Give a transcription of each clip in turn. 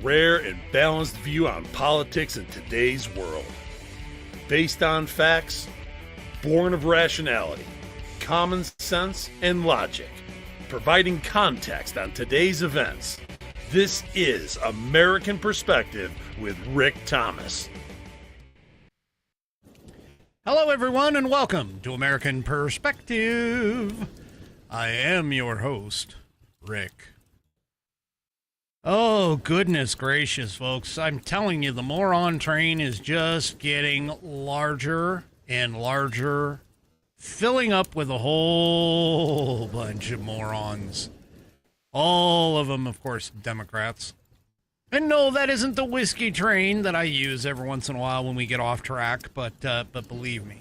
rare and balanced view on politics in today's world. Based on facts, born of rationality, common sense, and logic, providing context on today's events. This is American Perspective with Rick Thomas. Hello, everyone, and welcome to American Perspective. I am your host, Rick. Oh, goodness gracious, folks. I'm telling you, the Moron train is just getting larger and larger, filling up with a whole bunch of morons. All of them, of course, Democrats. And no, that isn't the whiskey train that I use every once in a while when we get off track, but believe me.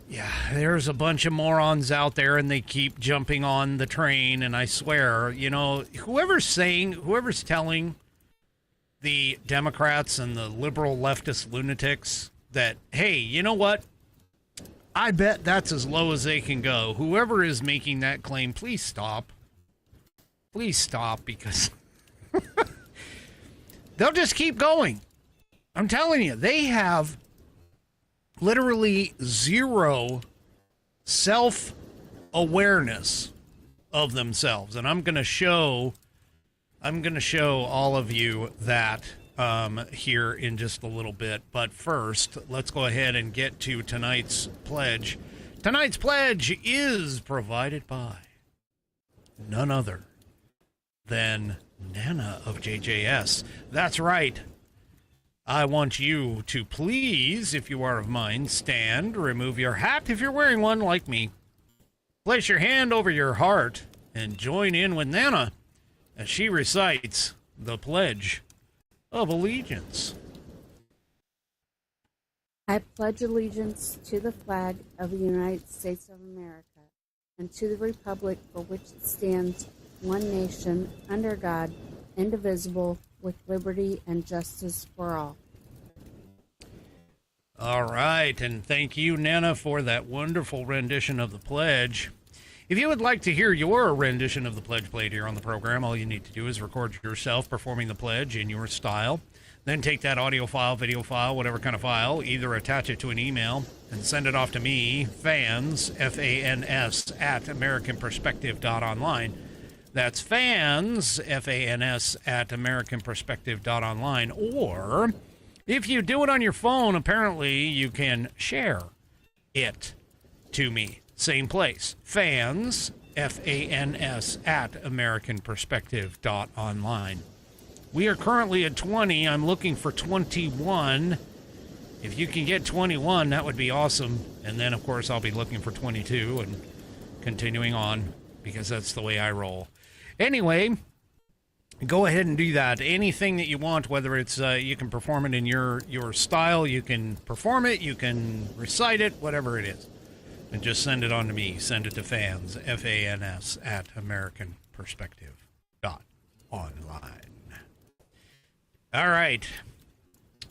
Yeah, there's a bunch of morons out there, and they keep jumping on the train, and I swear, you know, whoever's telling the Democrats and the liberal leftist lunatics that, hey, you know what? I bet that's as low as they can go. Whoever is making that claim, please stop. Please stop, because they'll just keep going. I'm telling you, they have literally zero self-awareness of themselves. And I'm going to show all of you that here in just a little bit. But first, let's go ahead and get to tonight's pledge. Tonight's pledge is provided by none other than Nana of JJS. That's right. I want you to please, if you are of mine, stand, remove your hat if you're wearing one like me. Place your hand over your heart and join in with Nana as she recites the Pledge of Allegiance. I pledge allegiance to the flag of the United States of America and to the republic for which it stands, one nation, under God, indivisible, with liberty and justice for all. All right, and thank you, Nana, for that wonderful rendition of the pledge. If you would like to hear your rendition of the pledge played here on the program, all you need to do is record yourself performing the pledge in your style. Then take that audio file, video file, whatever kind of file, either attach it to an email and send it off to me, fans, F-A-N-S, at AmericanPerspective.online. That's fans, F-A-N-S, at AmericanPerspective.online. Or, if you do it on your phone, apparently you can share it to me. Same place. Fans, F-A-N-S, at AmericanPerspective.online. We are currently at 20. I'm looking for 21. If you can get 21, that would be awesome. And then, of course, I'll be looking for 22 and continuing on, because that's the way I roll. Anyway, go ahead and do that. Anything that you want, whether it's you can perform it in your style, you can perform it, you can recite it, whatever it is. And just send it on to me. Send it to fans, F-A-N-S, at AmericanPerspective.online. All right.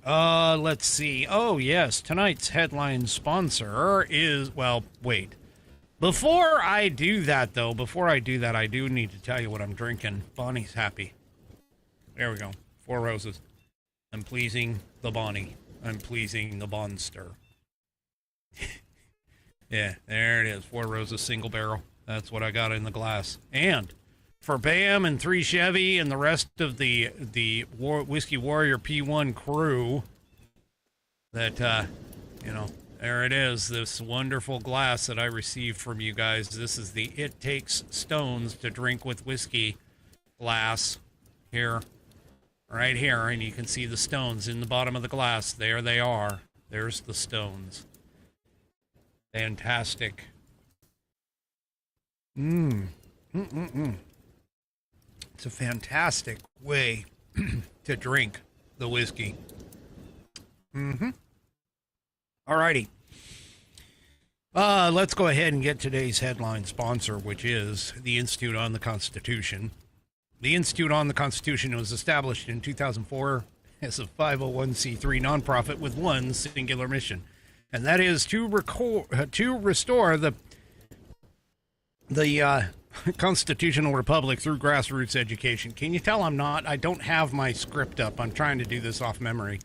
Let's see. Oh, yes. Tonight's headline sponsor is, well, wait. Before I do that, I do need to tell you what I'm drinking. Bonnie's happy. There we go. 4 Roses. I'm pleasing the Bonnie. I'm pleasing the Bonster. Yeah, there it is. 4 Roses single barrel. That's what I got in the glass. And for Bam and 3 Chevy and the rest of the Whiskey Warrior P1 crew, that, there it is, this wonderful glass that I received from you guys. This is the It Takes Stones to Drink with Whiskey glass here, right here. And you can see the stones in the bottom of the glass. There they are. There's the stones. Fantastic. It's a fantastic way to drink the whiskey. Alrighty. Let's go ahead and get today's headline sponsor, which is the Institute on the Constitution. The Institute on the Constitution was established in 2004 as a 501c3 nonprofit with one singular mission, and that is to restore the constitutional republic through grassroots education. Can you tell I don't have my script up. I'm trying to do this off memory.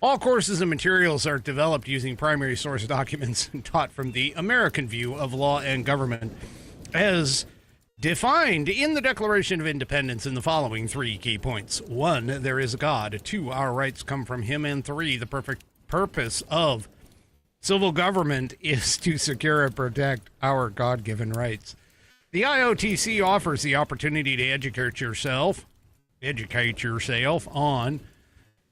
All courses and materials are developed using primary source documents and taught from the American view of law and government as defined in the Declaration of Independence in the following 3 key points. 1, there is a God. 2, our rights come from him. And 3, the perfect purpose of civil government is to secure and protect our God-given rights. The IOTC offers the opportunity to educate yourself on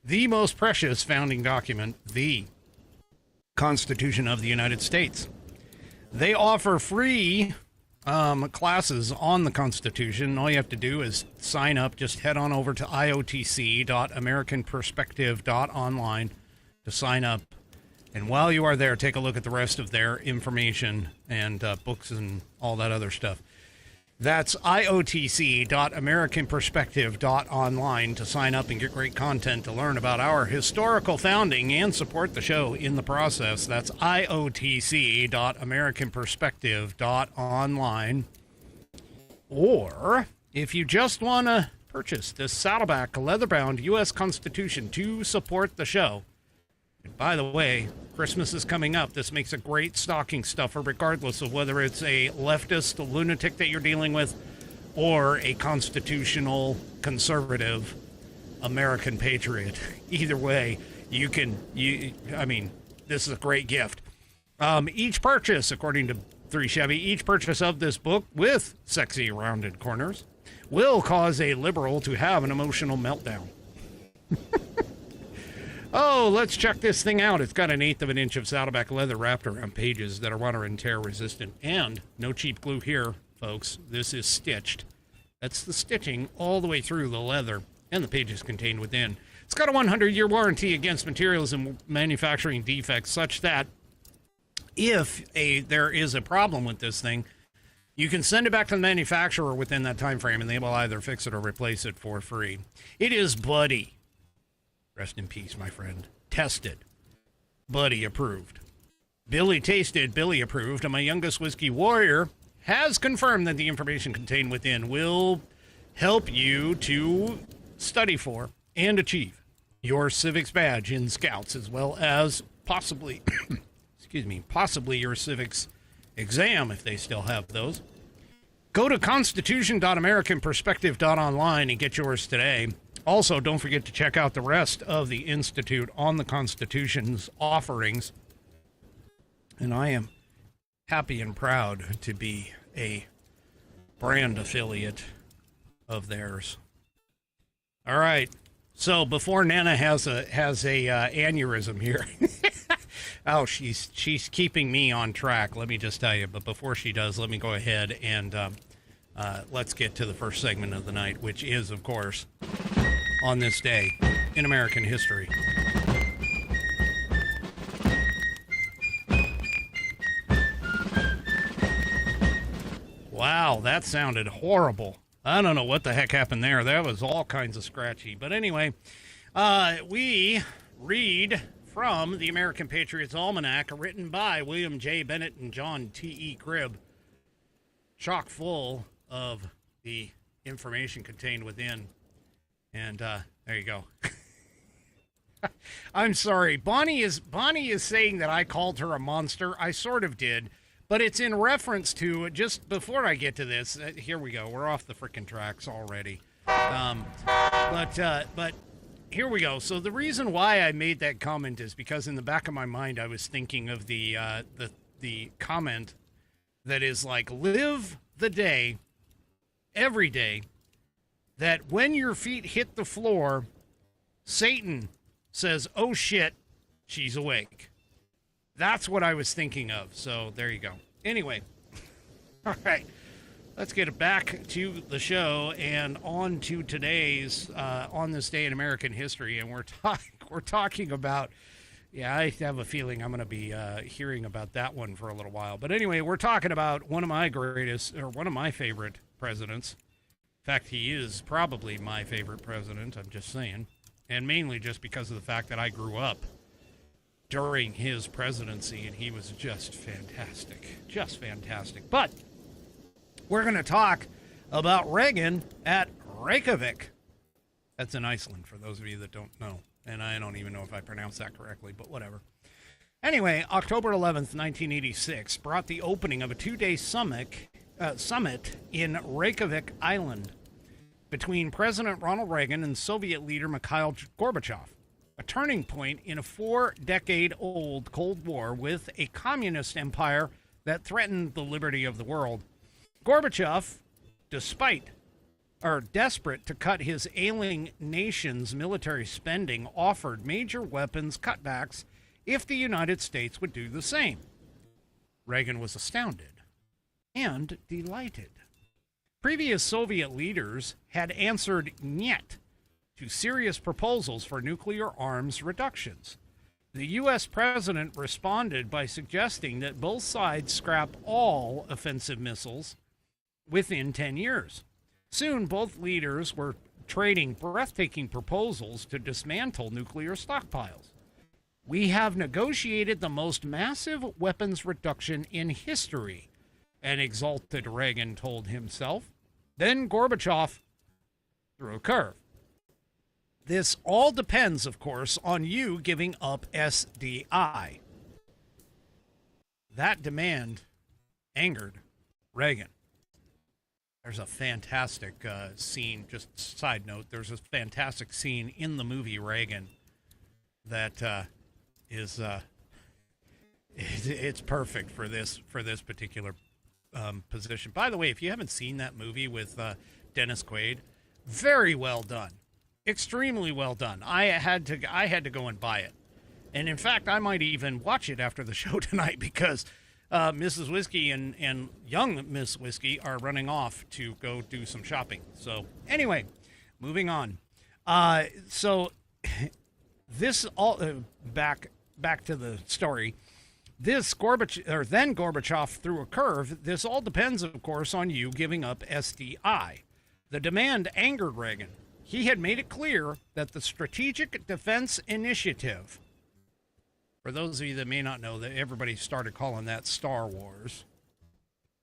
the most precious founding document, the Constitution of the United States. They offer free classes on the Constitution. All you have to do is sign up. Just head on over to iotc.americanperspective.online to sign up. And while you are there, take a look at the rest of their information and books and all that other stuff. That's iotc.americanperspective.online to sign up and get great content to learn about our historical founding and support the show in the process. That's iotc.americanperspective.online. Or if you just want to purchase this Saddleback leather-bound U.S. Constitution to support the show. And by the way, Christmas is coming up. This makes a great stocking stuffer, regardless of whether it's a leftist lunatic that you're dealing with or a constitutional, conservative American patriot. Either way, this is a great gift. Each purchase, according to 3 Chevy, each purchase of this book with sexy rounded corners will cause a liberal to have an emotional meltdown. Oh, let's check this thing out. It's got 1/8 of an inch of Saddleback leather wrapped around pages that are water and tear resistant. And no cheap glue here, folks. This is stitched. That's the stitching all the way through the leather and the pages contained within. It's got a 100-year warranty against materials and manufacturing defects, such that if there is a problem with this thing, you can send it back to the manufacturer within that time frame, and they will either fix it or replace it for free. It is Buddy. Rest in peace, my friend. Tested. Buddy approved. Billy tasted, Billy approved, and my youngest whiskey warrior has confirmed that the information contained within will help you to study for and achieve your civics badge in Scouts, as well as possibly, possibly your civics exam, if they still have those. Go to constitution.americanperspective.online and get yours today. Also, don't forget to check out the rest of the Institute on the Constitution's offerings. And I am happy and proud to be a brand affiliate of theirs. All right. So before Nana has a aneurysm here. Oh, she's keeping me on track, let me just tell you. But before she does, let me go ahead and let's get to the first segment of the night, which is, of course, On This Day in American History. Wow, that sounded horrible. I don't know what the heck happened there. That was all kinds of scratchy. But anyway, we read from the American Patriots Almanac, written by William J. Bennett and John T.E. Cribb, chock full of the information contained within. And there you go. I'm sorry. Bonnie is saying that I called her a monster. I sort of did. But it's in reference to, just before I get to this, here we go. We're off the frickin' tracks already. But here we go. So the reason why I made that comment is because in the back of my mind, I was thinking of the comment that is like, live the day, every day, that when your feet hit the floor, Satan says, oh shit, she's awake. That's what I was thinking of. So there you go. Anyway, all right, let's get back to the show and on to today's On This Day in American History. And we're talking about, yeah, I have a feeling I'm going to be hearing about that one for a little while. But anyway, we're talking about one of my favorite presidents. In fact, he is probably my favorite president. I'm just saying, and mainly just because of the fact that I grew up during his presidency, and he was just fantastic. But We're going to talk about Reagan at Reykjavik. That's in Iceland, for those of you that don't know. And I don't even know if I pronounced that correctly, but whatever. Anyway, October 11th, 1986 brought the opening of a two-day summit in Reykjavik Island between President Ronald Reagan and Soviet leader Mikhail Gorbachev, a turning point in a 4-decade-old Cold War with a communist empire that threatened the liberty of the world. Gorbachev, desperate to cut his ailing nation's military spending, offered major weapons cutbacks if the United States would do the same. Reagan was astounded and delighted. Previous Soviet leaders had answered "niet" to serious proposals for nuclear arms reductions. The U.S. president responded by suggesting that both sides scrap all offensive missiles within 10 years. Soon, both leaders were trading breathtaking proposals to dismantle nuclear stockpiles. "We have negotiated the most massive weapons reduction in history," an exalted Reagan told himself. Then Gorbachev threw a curve. "This all depends, of course, on you giving up SDI." That demand angered Reagan. There's a fantastic scene, just side note, there's a fantastic scene in the movie Reagan that is it's perfect for this particular position. By the way, if you haven't seen that movie with Dennis Quaid, very well done, extremely well done. I had to go and buy it, and in fact, I might even watch it after the show tonight because Mrs. Whiskey and young Miss Whiskey are running off to go do some shopping. So anyway, moving on. So this all back to the story. Then Gorbachev threw a curve. "This all depends, of course, on you giving up SDI." The demand angered Reagan. He had made it clear that the Strategic Defense Initiative, for those of you that may not know, that everybody started calling that Star Wars,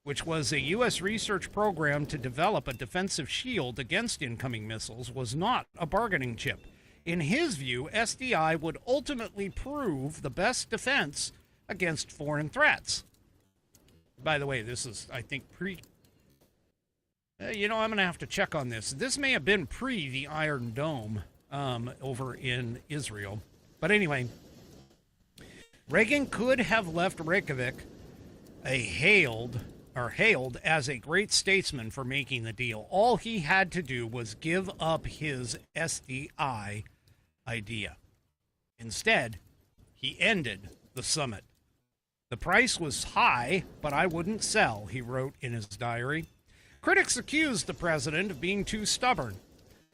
which was a U.S. research program to develop a defensive shield against incoming missiles, was not a bargaining chip. In his view, SDI would ultimately prove the best defense against foreign threats. By the way, this is, I think, I'm going to have to check on this. This may have been pre the Iron Dome over in Israel. But anyway, Reagan could have left Reykjavik hailed as a great statesman for making the deal. All he had to do was give up his SDI idea. Instead, he ended the summit. "The price was high, but I wouldn't sell," he wrote in his diary. Critics accused the president of being too stubborn,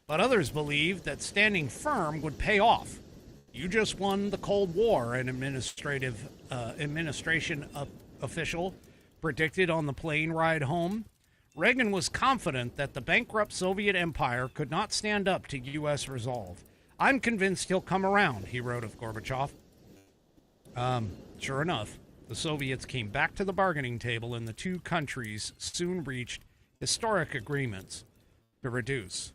but others believed that standing firm would pay off. "You just won the Cold War," an administration official predicted on the plane ride home. Reagan was confident that the bankrupt Soviet empire could not stand up to U.S. resolve. "I'm convinced he'll come around," he wrote of Gorbachev. Sure enough, the Soviets came back to the bargaining table, and the two countries soon reached historic agreements to reduce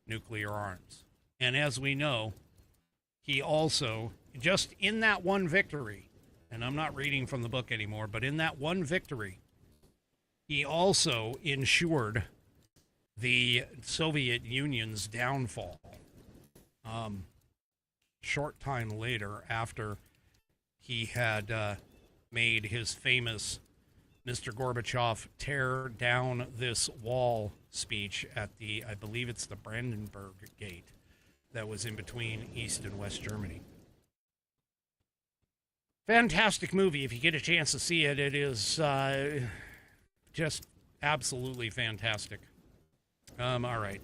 nuclear arms. And as we know, he also, just in that one victory, and I'm not reading from the book anymore, but in that one victory, he also ensured the Soviet Union's downfall. Short time later, after he had made his famous "Mr. Gorbachev, tear down this wall" speech at I believe it's the Brandenburg Gate that was in between East and West Germany. Fantastic movie. If you get a chance to see it, it is just absolutely fantastic. All right.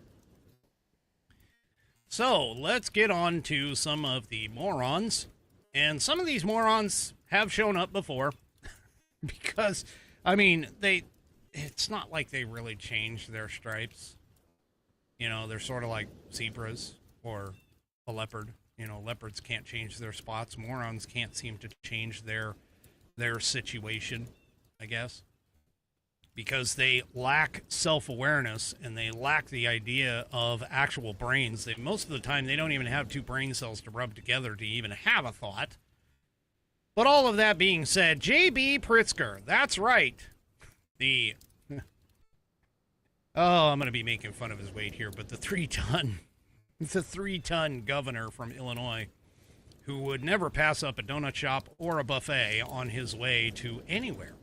So let's get on to some of the morons. And some of these morons have shown up before because, I mean, it's not like they really changed their stripes. You know, they're sort of like zebras or a leopard. You know, leopards can't change their spots. Morons can't seem to change their situation, I guess. because they lack self-awareness and they lack the idea of actual brains. Most of the time, they don't even have two brain cells to rub together to even have a thought. But all of that being said, J.B. Pritzker, that's right. I'm going to be making fun of his weight here, but the three-ton governor from Illinois who would never pass up a donut shop or a buffet on his way to anywhere.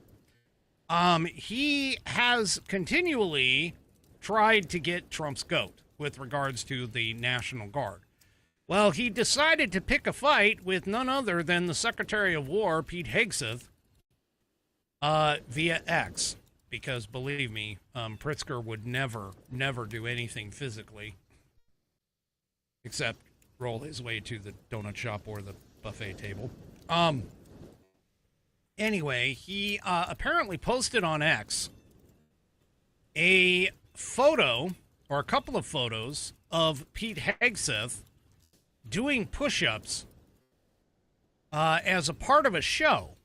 He has continually tried to get Trump's goat with regards to the National Guard. Well, he decided to pick a fight with none other than the Secretary of War, Pete Hegseth, via X. Because, believe me, Pritzker would never do anything physically except roll his way to the donut shop or the buffet table. Anyway, he apparently posted on X a photo, or a couple of photos, of Pete Hegseth doing push-ups as a part of a show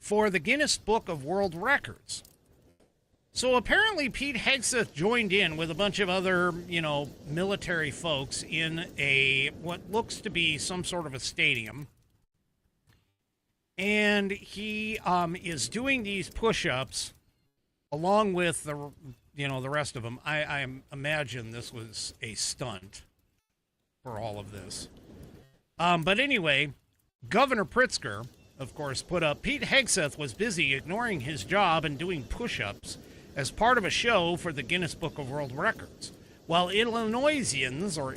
for the Guinness Book of World Records. So apparently Pete Hegseth joined in with a bunch of other, military folks in what looks to be some sort of a stadium. And he is doing these push-ups along with the rest of them. I imagine this was a stunt for all of this. But anyway, Governor Pritzker, of course, put up, Pete Hegseth was busy ignoring his job and doing push-ups as part of a show for the Guinness Book of World Records, while Illinoisans, I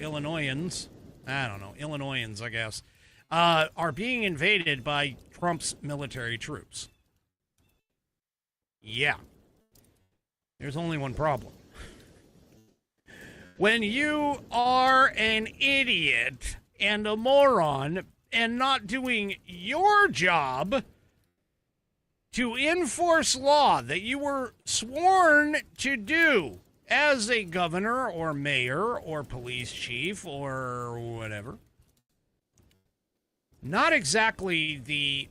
guess, are being invaded by Trump's military troops. Yeah. There's only one problem. When you are an idiot and a moron and not doing your job to enforce law that you were sworn to do as a governor or mayor or police chief or whatever, not exactly the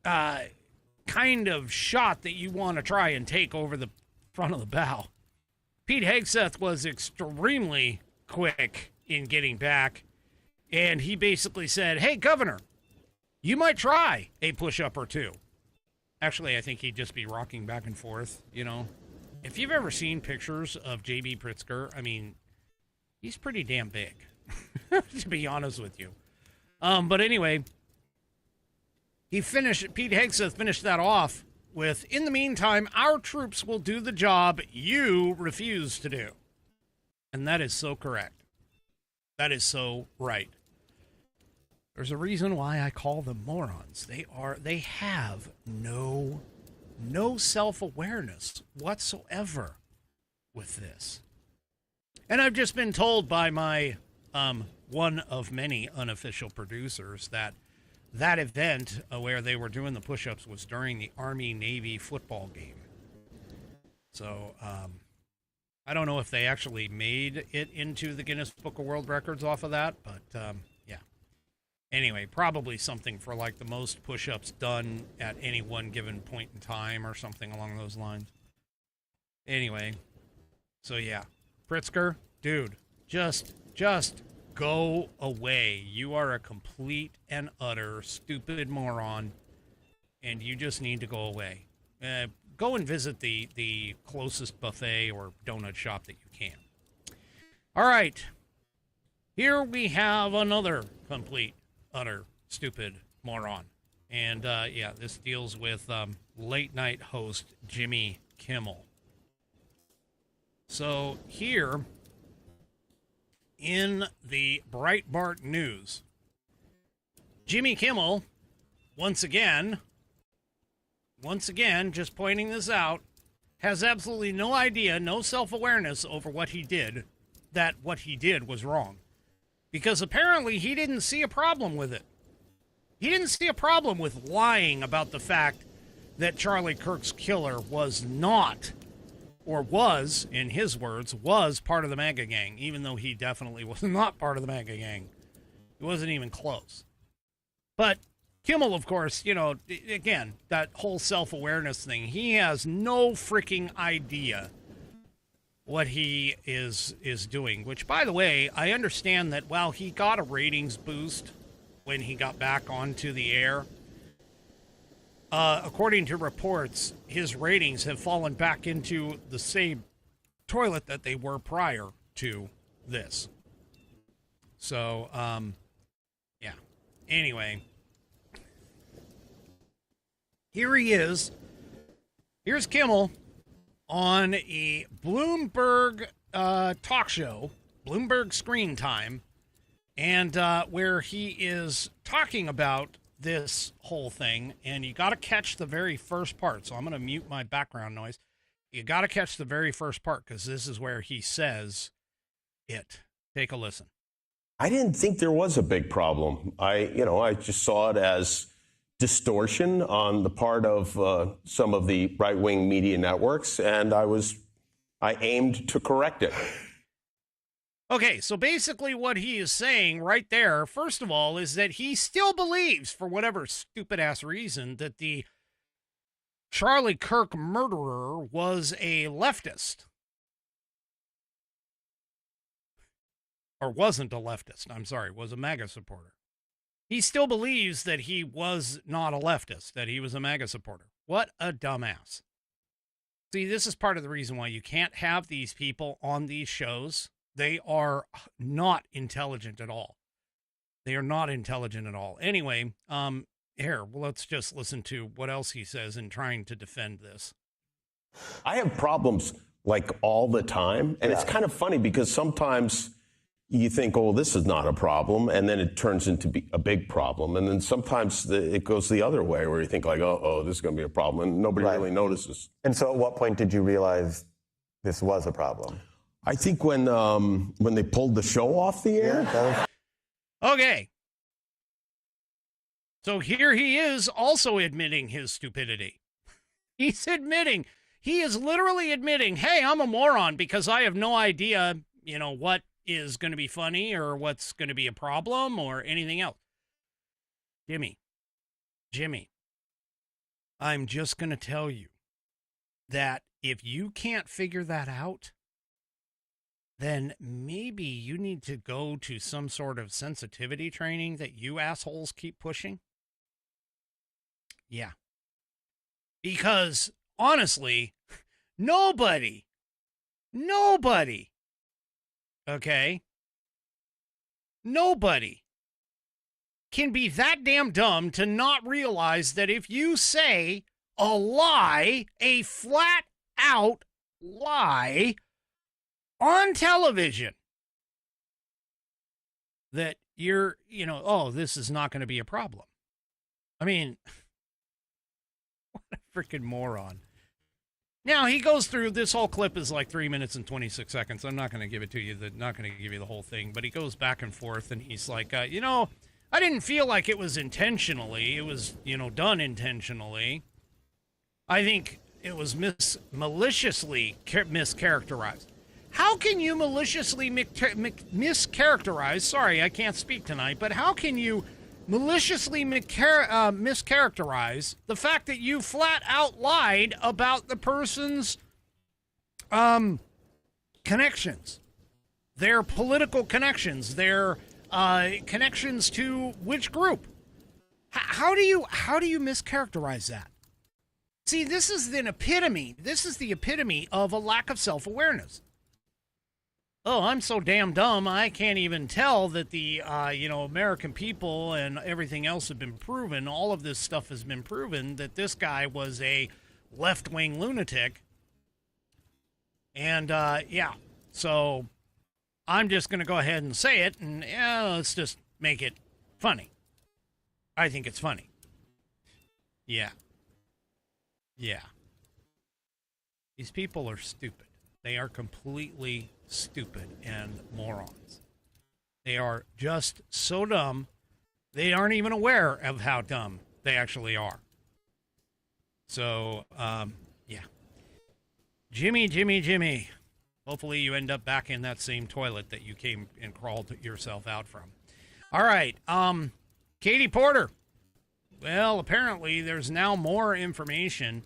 kind of shot that you want to try and take over the front of the bow. Pete Hegseth was extremely quick in getting back, and he basically said, hey, Governor, you might try a push-up or two. Actually, I think he'd just be rocking back and forth, If you've ever seen pictures of J.B. Pritzker, I mean, he's pretty damn big, to be honest with you. But anyway, Pete Hegseth finished that off with, in the meantime, our troops will do the job you refuse to do. And that is so correct. That is so right. There's a reason why I call them morons. They have no self-awareness whatsoever with this. And I've just been told by my one of many unofficial producers that event where they were doing the push-ups was during the Army-Navy football game. So I don't know if they actually made it into the Guinness Book of World Records off of that, but yeah. Anyway, probably something for like the most push-ups done at any one given point in time or something along those lines. Anyway, so yeah. Pritzker, dude, just go away. You are a complete and utter stupid moron, and you just need to go away. Go and visit the closest buffet or donut shop that you can. All right. Here we have another complete, utter, stupid moron. And, yeah, this deals with late-night host Jimmy Kimmel. So here in the Breitbart News, Jimmy Kimmel, once again, just pointing this out, has absolutely no idea, no self-awareness over what he did, that what he did was wrong. Because apparently he didn't see a problem with it. He didn't see a problem with lying about the fact that Charlie Kirk's killer was not, or was, in his words, was part of the MAGA gang, even though he definitely was not part of the MAGA gang. It wasn't even close. But Kimmel, of course, again, that whole self-awareness thing, he has no freaking idea what he is doing, which, by the way, I understand that while he got a ratings boost when he got back onto the air, according to reports, his ratings have fallen back into the same toilet that they were prior to this. So, yeah. Anyway, here he is. Here's Kimmel on a Bloomberg talk show, Bloomberg Screen Time, and where he is talking about this whole thing, and you got to catch the very first part. So I'm going to mute my background noise. You got to catch the very first part because this is where he says it. Take a listen. I didn't think there was a big problem. I just saw it as distortion on the part of some of the right-wing media networks, and I aimed to correct it. Okay, so basically what he is saying right there, first of all, is that he still believes, for whatever stupid-ass reason, that the Charlie Kirk murderer was a leftist. Or wasn't a leftist, I'm sorry, was a MAGA supporter. He still believes that he was not a leftist, that he was a MAGA supporter. What a dumbass. See, this is part of the reason why you can't have these people on these shows. They are not intelligent at all. They are not intelligent at all. Anyway, let's just listen to what else he says in trying to defend this. I have problems like all the time, and it's kind of funny because sometimes you think, oh, this is not a problem, and then it turns into a big problem. And then sometimes it goes the other way where you think like, oh, this is going to be a problem, and nobody really notices. And so at what point did you realize this was a problem? I think when they pulled the show off the air. Yeah, okay. So here he is also admitting his stupidity. He is literally admitting, hey, I'm a moron because I have no idea, what is going to be funny or what's going to be a problem or anything else. Jimmy, I'm just going to tell you that if you can't figure that out, then maybe you need to go to some sort of sensitivity training that you assholes keep pushing. Yeah. Because, honestly, nobody, okay, nobody can be that damn dumb to not realize that if you say a lie, a flat-out lie, on television, that you're, this is not going to be a problem. I mean, what a freaking moron. Now, he goes through, this whole clip is like 3 minutes and 26 seconds. I'm not going to give it to you, not going to give you the whole thing, but he goes back and forth, and he's like, I didn't feel like it was intentionally. It was, done intentionally. I think it was maliciously mischaracterized. How can you maliciously mischaracterize? Sorry, I can't speak tonight, but how can you maliciously mischaracterize the fact that you flat out lied about the person's connections, their political connections, their connections to which group? How do you mischaracterize that? See, this is the epitome of a lack of self-awareness. Oh, I'm so damn dumb, I can't even tell that the, American people and everything else have been proven, all of this stuff has been proven, that this guy was a left-wing lunatic. And, so I'm just going to go ahead and say it, and let's just make it funny. I think it's funny. Yeah. These people are stupid. They are completely stupid and morons. They are just so dumb, they aren't even aware of how dumb they actually are. So, Jimmy. Hopefully you end up back in that same toilet that you came and crawled yourself out from. All right, Katie Porter. Well, apparently there's now more information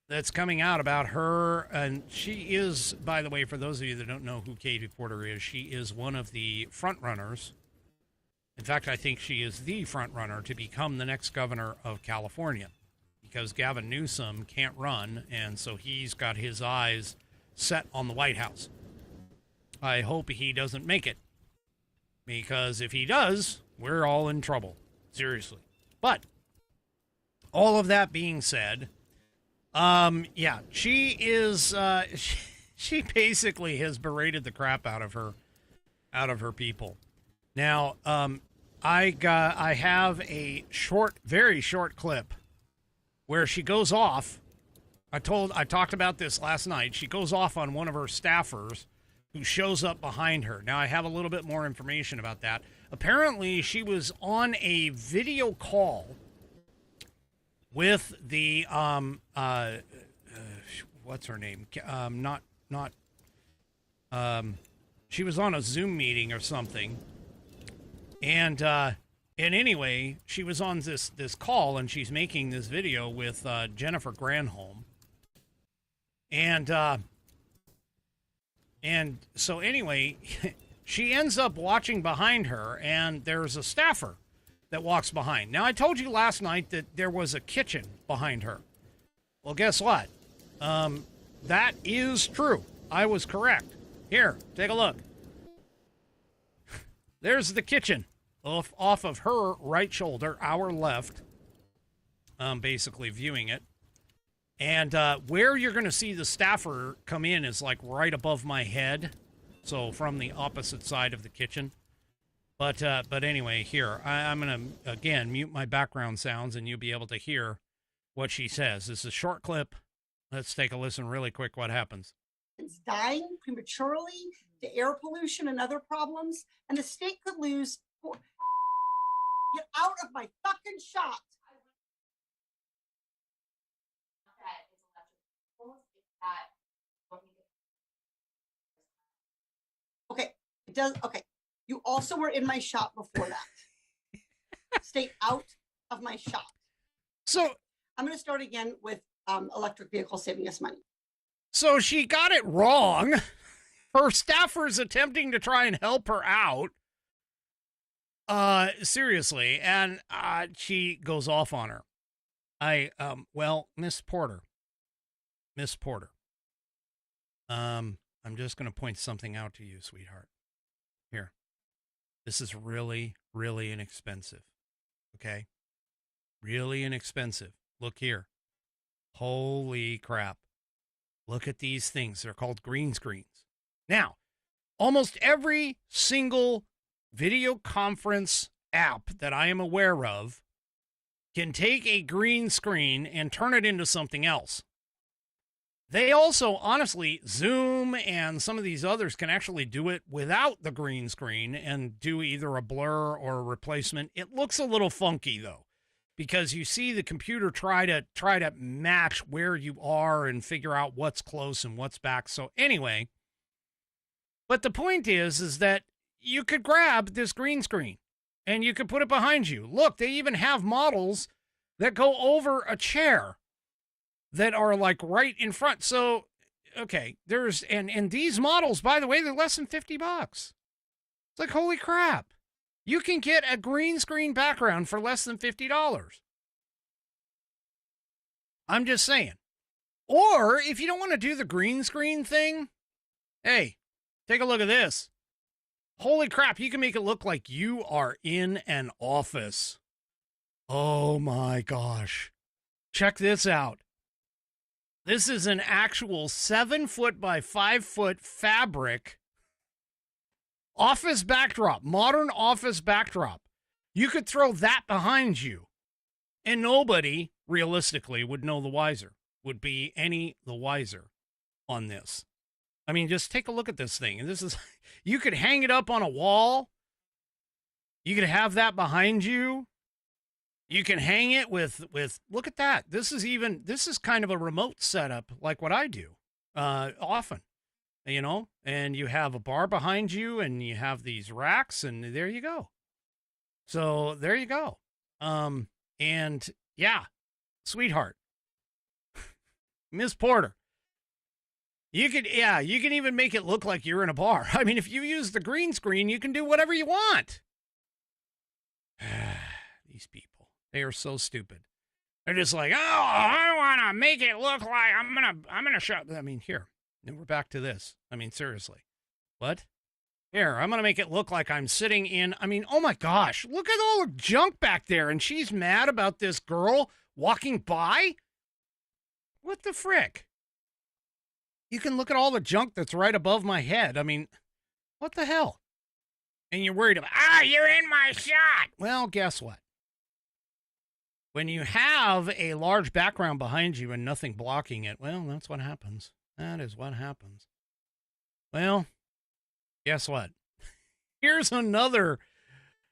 that's coming out about her. And she is, by the way, for those of you that don't know who Katie Porter is, she is one of the front runners. In fact, I think she is the front runner to become the next governor of California, because Gavin Newsom can't run, and so he's got his eyes set on the White House. I hope he doesn't make it, because if he does, we're all in trouble. Seriously. But all of that being said, yeah, she is, she basically has berated the crap out of her people. Now, I have a very short clip where she goes off. I talked about this last night. She goes off on one of her staffers who shows up behind her. Now, I have a little bit more information about that. Apparently, she was on a video call with the, what's her name? She was on a Zoom meeting or something. And anyway, she was on this call, and she's making this video with Jennifer Granholm. And so anyway, she ends up watching behind her, and there's a staffer that walks behind. Now, I told you last night that there was a kitchen behind her. Well, guess what? That is true. I was correct. Here, take a look. There's the kitchen off of her right shoulder, our left, basically viewing it. And where you're going to see the staffer come in is like right above my head, so from the opposite side of the kitchen. But anyway, here, I'm going to, again, mute my background sounds, and you'll be able to hear what she says. This is a short clip. Let's take a listen really quick what happens. It's dying prematurely to air pollution and other problems, and the state could lose. Get out of my fucking shop. Okay, it does. Okay, you also were in my shop before that. Stay out of my shop. So I'm going to start again with electric vehicles saving us money. So she got it wrong. Her staffer's attempting to try and help her out. Seriously. And she goes off on her. Miss Porter. I'm just going to point something out to you, sweetheart. Here. This is really, really inexpensive. Okay? Really inexpensive. Look here. Holy crap. Look at these things. They're called green screens. Now, almost every single video conference app that I am aware of can take a green screen and turn it into something else. They also, honestly, Zoom and some of these others can actually do it without the green screen and do either a blur or a replacement. It looks a little funky, though, because you see the computer try to match where you are and figure out what's close and what's back. So anyway, but the point is that you could grab this green screen and you could put it behind you. Look, they even have models that go over a chair that are like right in front. So, okay, there's, and these models, by the way, they're less than $50. It's like, holy crap. You can get a green screen background for less than $50. I'm just saying. Or if you don't want to do the green screen thing, hey, take a look at this. Holy crap, you can make it look like you are in an office. Oh my gosh. Check this out. This is an actual 7-foot by 5-foot fabric office backdrop, modern office backdrop. You could throw that behind you, and nobody, realistically, would know the wiser, would be any the wiser on this. I mean, just take a look at this thing. And this is, you could hang it up on a wall. You could have that behind you. You can hang it with, look at that. This is kind of a remote setup like what I do often, you know, and you have a bar behind you and you have these racks and there you go. So there you go. And yeah, sweetheart, Miss Porter, you can even make it look like you're in a bar. I mean, if you use the green screen, you can do whatever you want. These people, they are so stupid. They're just like, oh, I want to make it look like I'm gonna show. I mean, here, we're back to this. I mean, seriously, what? Here, I'm gonna make it look like I'm sitting in. I mean, oh my gosh, look at all the junk back there, and she's mad about this girl walking by. What the frick? You can look at all the junk that's right above my head. I mean, what the hell? And you're worried about, you're in my shot. Well, guess what? When you have a large background behind you and nothing blocking it, well, that's what happens. That is what happens. Well, guess what? Here's another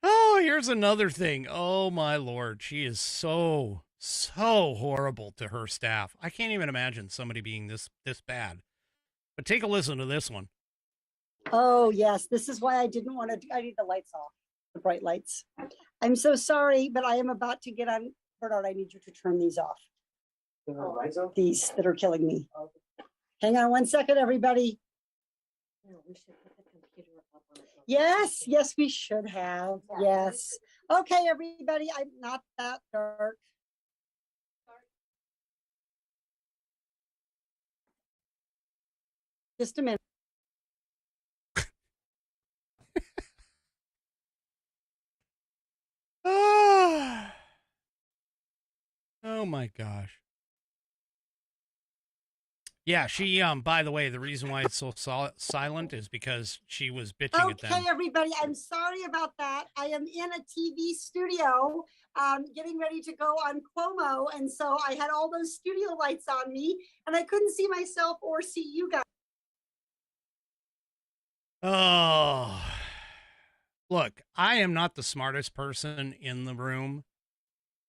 thing. Oh, my Lord. She is so horrible to her staff. I can't even imagine somebody being this bad. But take a listen to this one. Oh, yes. This is why I didn't want to. I need the lights off, the bright lights. I'm so sorry, but I am about to get on. Bernard, I need you to turn these off. These that are killing me. Hang on 1 second, everybody. Yes, we should have. Yes. Okay, everybody. I'm not that dark. Just a minute. Oh my gosh. Yeah, she, by the way, the reason why it's so silent is because she was bitching at them. Okay, everybody, I'm sorry about that. I am in a TV studio, getting ready to go on Cuomo, and so I had all those studio lights on me, and I couldn't see myself or see you guys. Oh, look, I am not the smartest person in the room,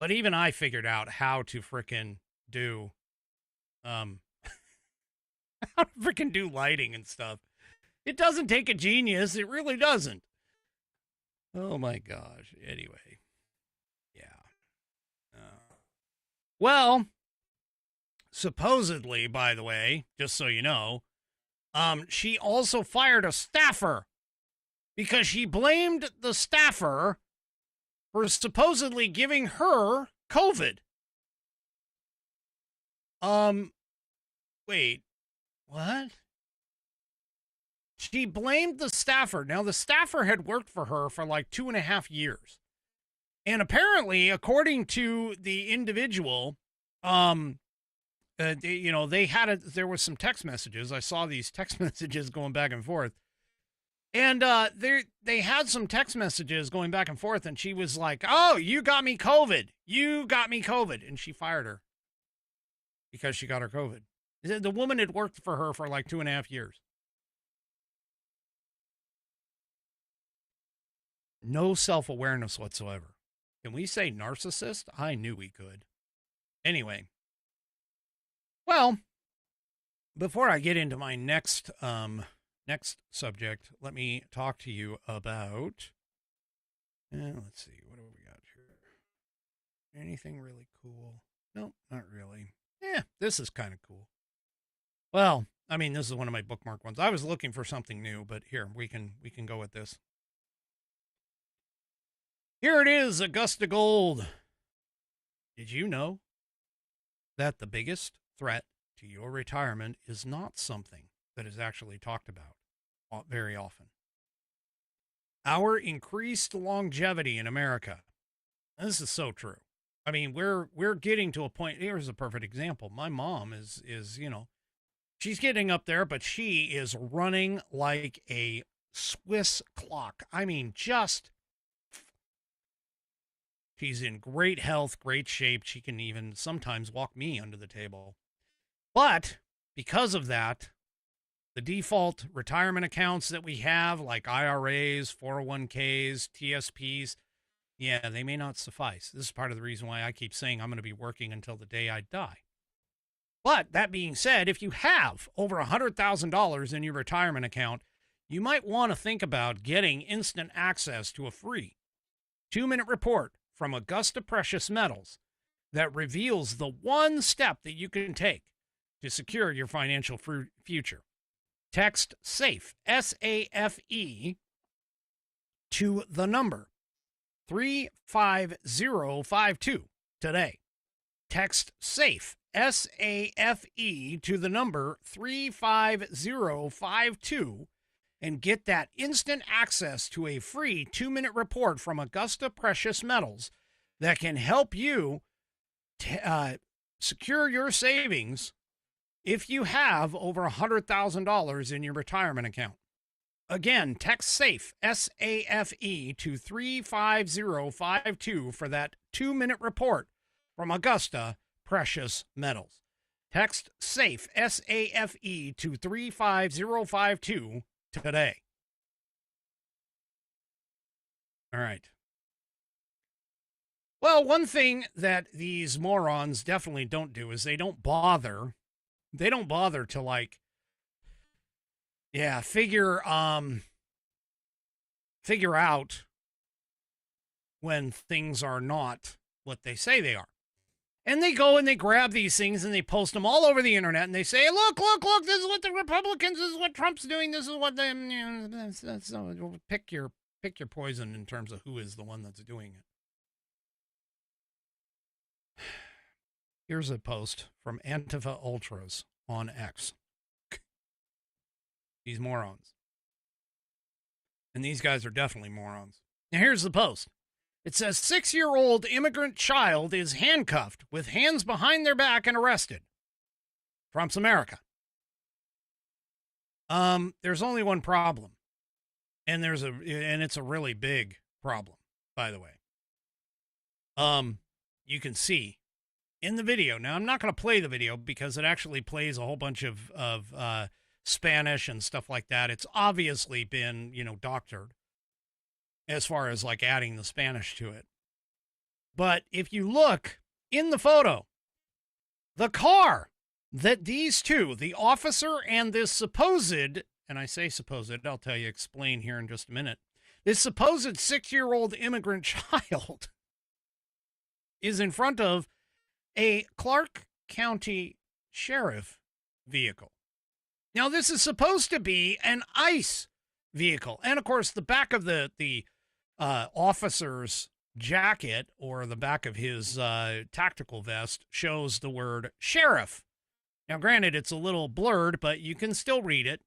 but even I figured out how to frickin' do, how to frickin' do lighting and stuff. It doesn't take a genius. It really doesn't. Oh my gosh. Anyway. Yeah. Well, supposedly, by the way, just so you know, she also fired a staffer because she blamed the staffer for supposedly giving her COVID. Wait, what? She blamed the staffer. Now, the staffer had worked for her for like 2.5 years. And apparently, according to the individual, there was some text messages. I saw these text messages going back and forth. And they had some text messages going back and forth, and she was like, oh, you got me COVID. You got me COVID. And she fired her because she got her COVID. The woman had worked for her for like 2.5 years. No self-awareness whatsoever. Can we say narcissist? I knew we could. Anyway. Well, before I get into my next subject, let me talk to you about, let's see, what do we got here? Anything really cool? Nope, not really. This is kind of cool. Well, I mean, this is one of my bookmark ones. I was looking for something new, but here, we can go with this. Here it is, Augusta Gold. Did you know that the biggest threat to your retirement is not something that is actually talked about very often? Our increased longevity in America. This is so true. I mean, we're getting to a point. Here's a perfect example. My mom is she's getting up there, but she is running like a Swiss clock. I mean, she's in great health, great shape. She can even sometimes walk me under the table. But because of that, the default retirement accounts that we have, like IRAs, 401ks, TSPs, yeah, they may not suffice. This is part of the reason why I keep saying I'm going to be working until the day I die. But that being said, if you have over $100,000 in your retirement account, you might want to think about getting instant access to a free 2-minute report from Augusta Precious Metals that reveals the one step that you can take to secure your financial future. Text SAFE, S-A-F-E, to the number 35052 today. Text SAFE, S-A-F-E, to the number 35052 and get that instant access to a free 2-minute report from Augusta Precious Metals that can help you secure your savings if you have over $100,000 in your retirement account. Again, text SAFE, S-A-F-E, to 35052 for that 2-minute report from Augusta Precious Metals. Text SAFE, S-A-F-E, to 35052 today. All right. Well, one thing that these morons definitely don't do is they don't bother to, like, figure out when things are not what they say they are. And they go and they grab these things and they post them all over the internet and they say, look, this is what the Republicans, this is what Trump's doing, this is what they, pick your poison in terms of who is the one that's doing it. Here's a post from Antifa Ultras on X. These morons. And these guys are definitely morons. Now here's the post. It says 6-year-old immigrant child is handcuffed with hands behind their back and arrested. Trump's America. There's only one problem. And it's a really big problem, by the way. You can see in the video. Now, I'm not going to play the video because it actually plays a whole bunch of Spanish and stuff like that. It's obviously been, doctored as far as like adding the Spanish to it. But if you look in the photo, the car that these two, the officer and this supposed, and I say supposed, I'll explain here in just a minute. This supposed 6-year-old immigrant child is in front of a Clark County Sheriff vehicle. Now, this is supposed to be an ICE vehicle. And, of course, the back of the officer's jacket or the back of his tactical vest shows the word sheriff. Now, granted, it's a little blurred, but you can still read it.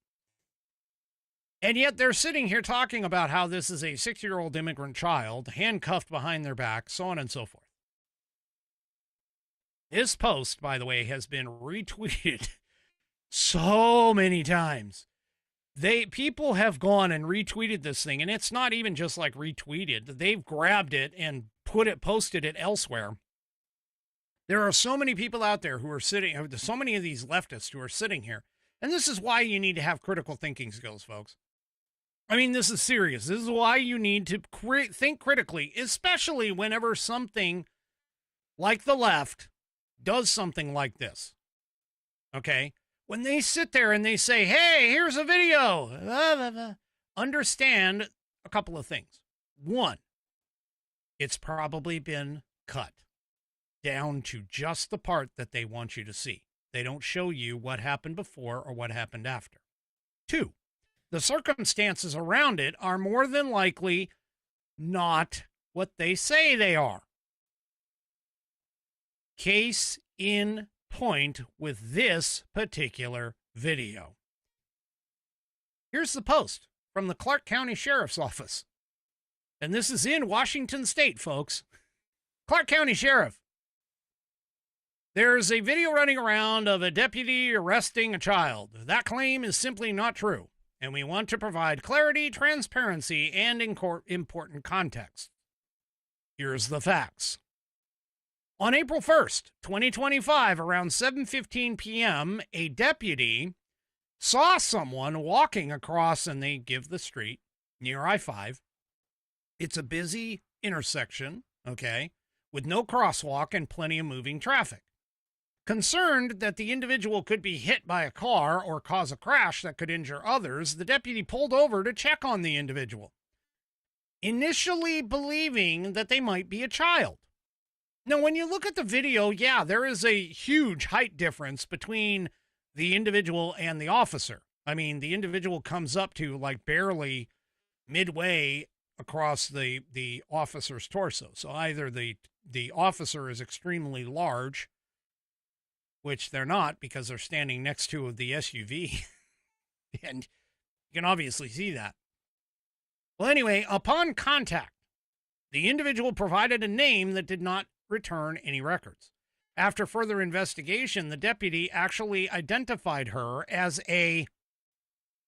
And yet they're sitting here talking about how this is a 6-year-old immigrant child handcuffed behind their back, so on and so forth. This post, by the way, has been retweeted so many times. People have gone and retweeted this thing, and it's not even just like retweeted. They've grabbed it and posted it elsewhere. There are so many people out there who are so many of these leftists who are sitting here. And this is why you need to have critical thinking skills, folks. I mean, this is serious. This is why you need to think critically, especially whenever something like the left does something like this. Okay? When they sit there and they say, hey, here's a video, understand a couple of things. One, it's probably been cut down to just the part that they want you to see. They don't show you what happened before or what happened after. Two, the circumstances around it are more than likely not what they say they are. Case in point with this particular video. Here's the post from the Clark County Sheriff's Office. And this is in Washington State, folks. Clark County Sheriff. There's a video running around of a deputy arresting a child. That claim is simply not true, and we want to provide clarity, transparency, and important context. Here's the facts. On April 1st, 2025, around 7:15 p.m., a deputy saw someone walking across, and they give the street near I-5. It's a busy intersection, okay, with no crosswalk and plenty of moving traffic. Concerned that the individual could be hit by a car or cause a crash that could injure others, the deputy pulled over to check on the individual. initially believing that they might be a child. Now, when you look at the video, yeah, there is a huge height difference between the individual and the officer. I mean, the individual comes up to like barely midway across the officer's torso. So either the officer is extremely large, which they're not because they're standing next to the SUV, and you can obviously see that. Well, anyway, upon contact, the individual provided a name that did not return any records. After further investigation, the deputy actually identified her as a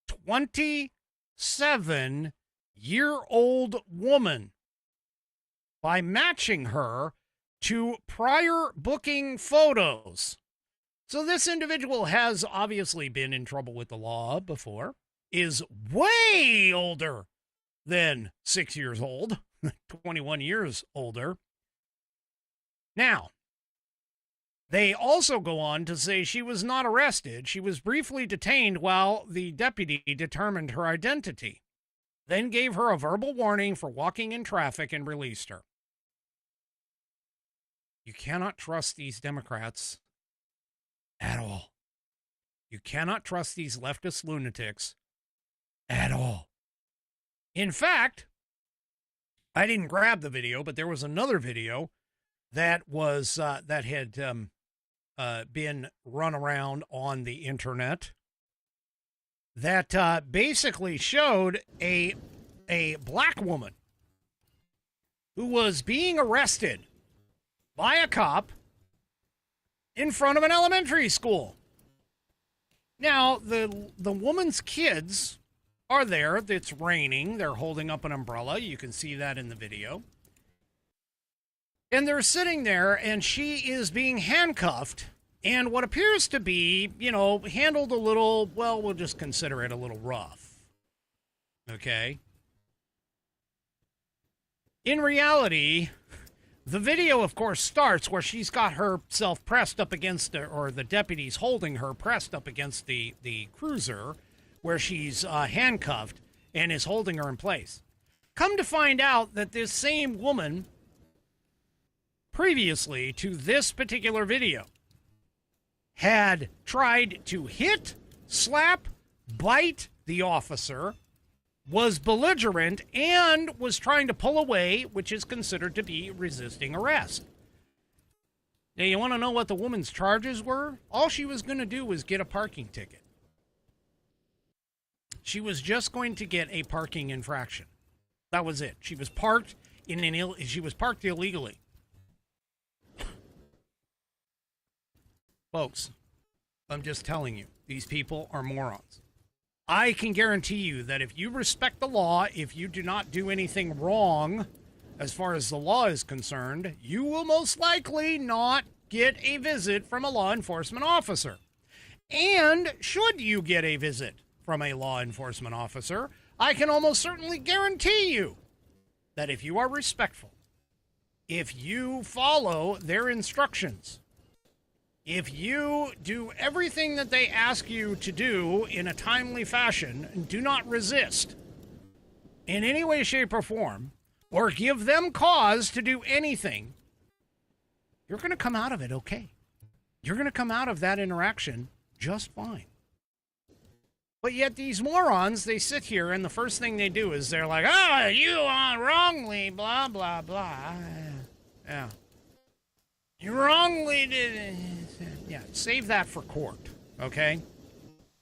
27-year-old woman by matching her to prior booking photos. So this individual has obviously been in trouble with the law before, is way older than 6 years old, 21 years older. Now, they also go on to say she was not arrested. She was briefly detained while the deputy determined her identity, then gave her a verbal warning for walking in traffic and released her. You cannot trust these Democrats at all. You cannot trust these leftist lunatics at all. In fact, I didn't grab the video, but there was another video that was that had been run around on the internet that basically showed a black woman who was being arrested by a cop in front of an elementary school. Now, the woman's kids are there. It's raining. They're holding up an umbrella. You can see that in the video. And they're sitting there, and she is being handcuffed, and what appears to be, handled a little, well, we'll just consider it a little rough. Okay? In reality, the video, of course, starts where she's got herself pressed up against, or the deputy's holding her pressed up against the cruiser, where she's handcuffed and is holding her in place. Come to find out that this same woman, previously to this particular video, had tried to hit, slap, bite the officer, was belligerent, and was trying to pull away, which is considered to be resisting arrest. Now, you want to know what the woman's charges were? All she was going to do was get a parking ticket. She was just going to get a parking infraction. That was it. She was parked illegally. Folks, I'm just telling you, these people are morons. I can guarantee you that if you respect the law, if you do not do anything wrong as far as the law is concerned, you will most likely not get a visit from a law enforcement officer. And should you get a visit from a law enforcement officer, I can almost certainly guarantee you that if you are respectful, if you follow their instructions, if you do everything that they ask you to do in a timely fashion and do not resist in any way, shape, or form, or give them cause to do anything, you're going to come out of it okay. You're going to come out of that interaction just fine. But yet these morons, they sit here and the first thing they do is they're like, you are wrongly, blah, blah, blah. Yeah. You wrongly did. Yeah, save that for court, okay?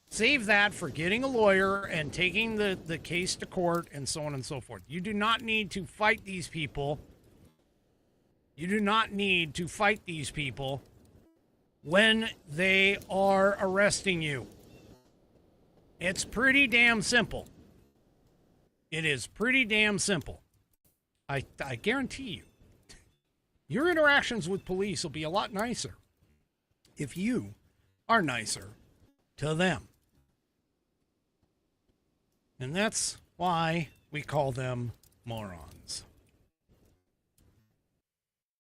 Save that for getting a lawyer and taking the case to court and so on and so forth. You do not need to fight these people. You do not need to fight these people when they are arresting you. It's pretty damn simple. It is pretty damn simple. I guarantee you. Your interactions with police will be a lot nicer if you are nicer to them. And that's why we call them morons.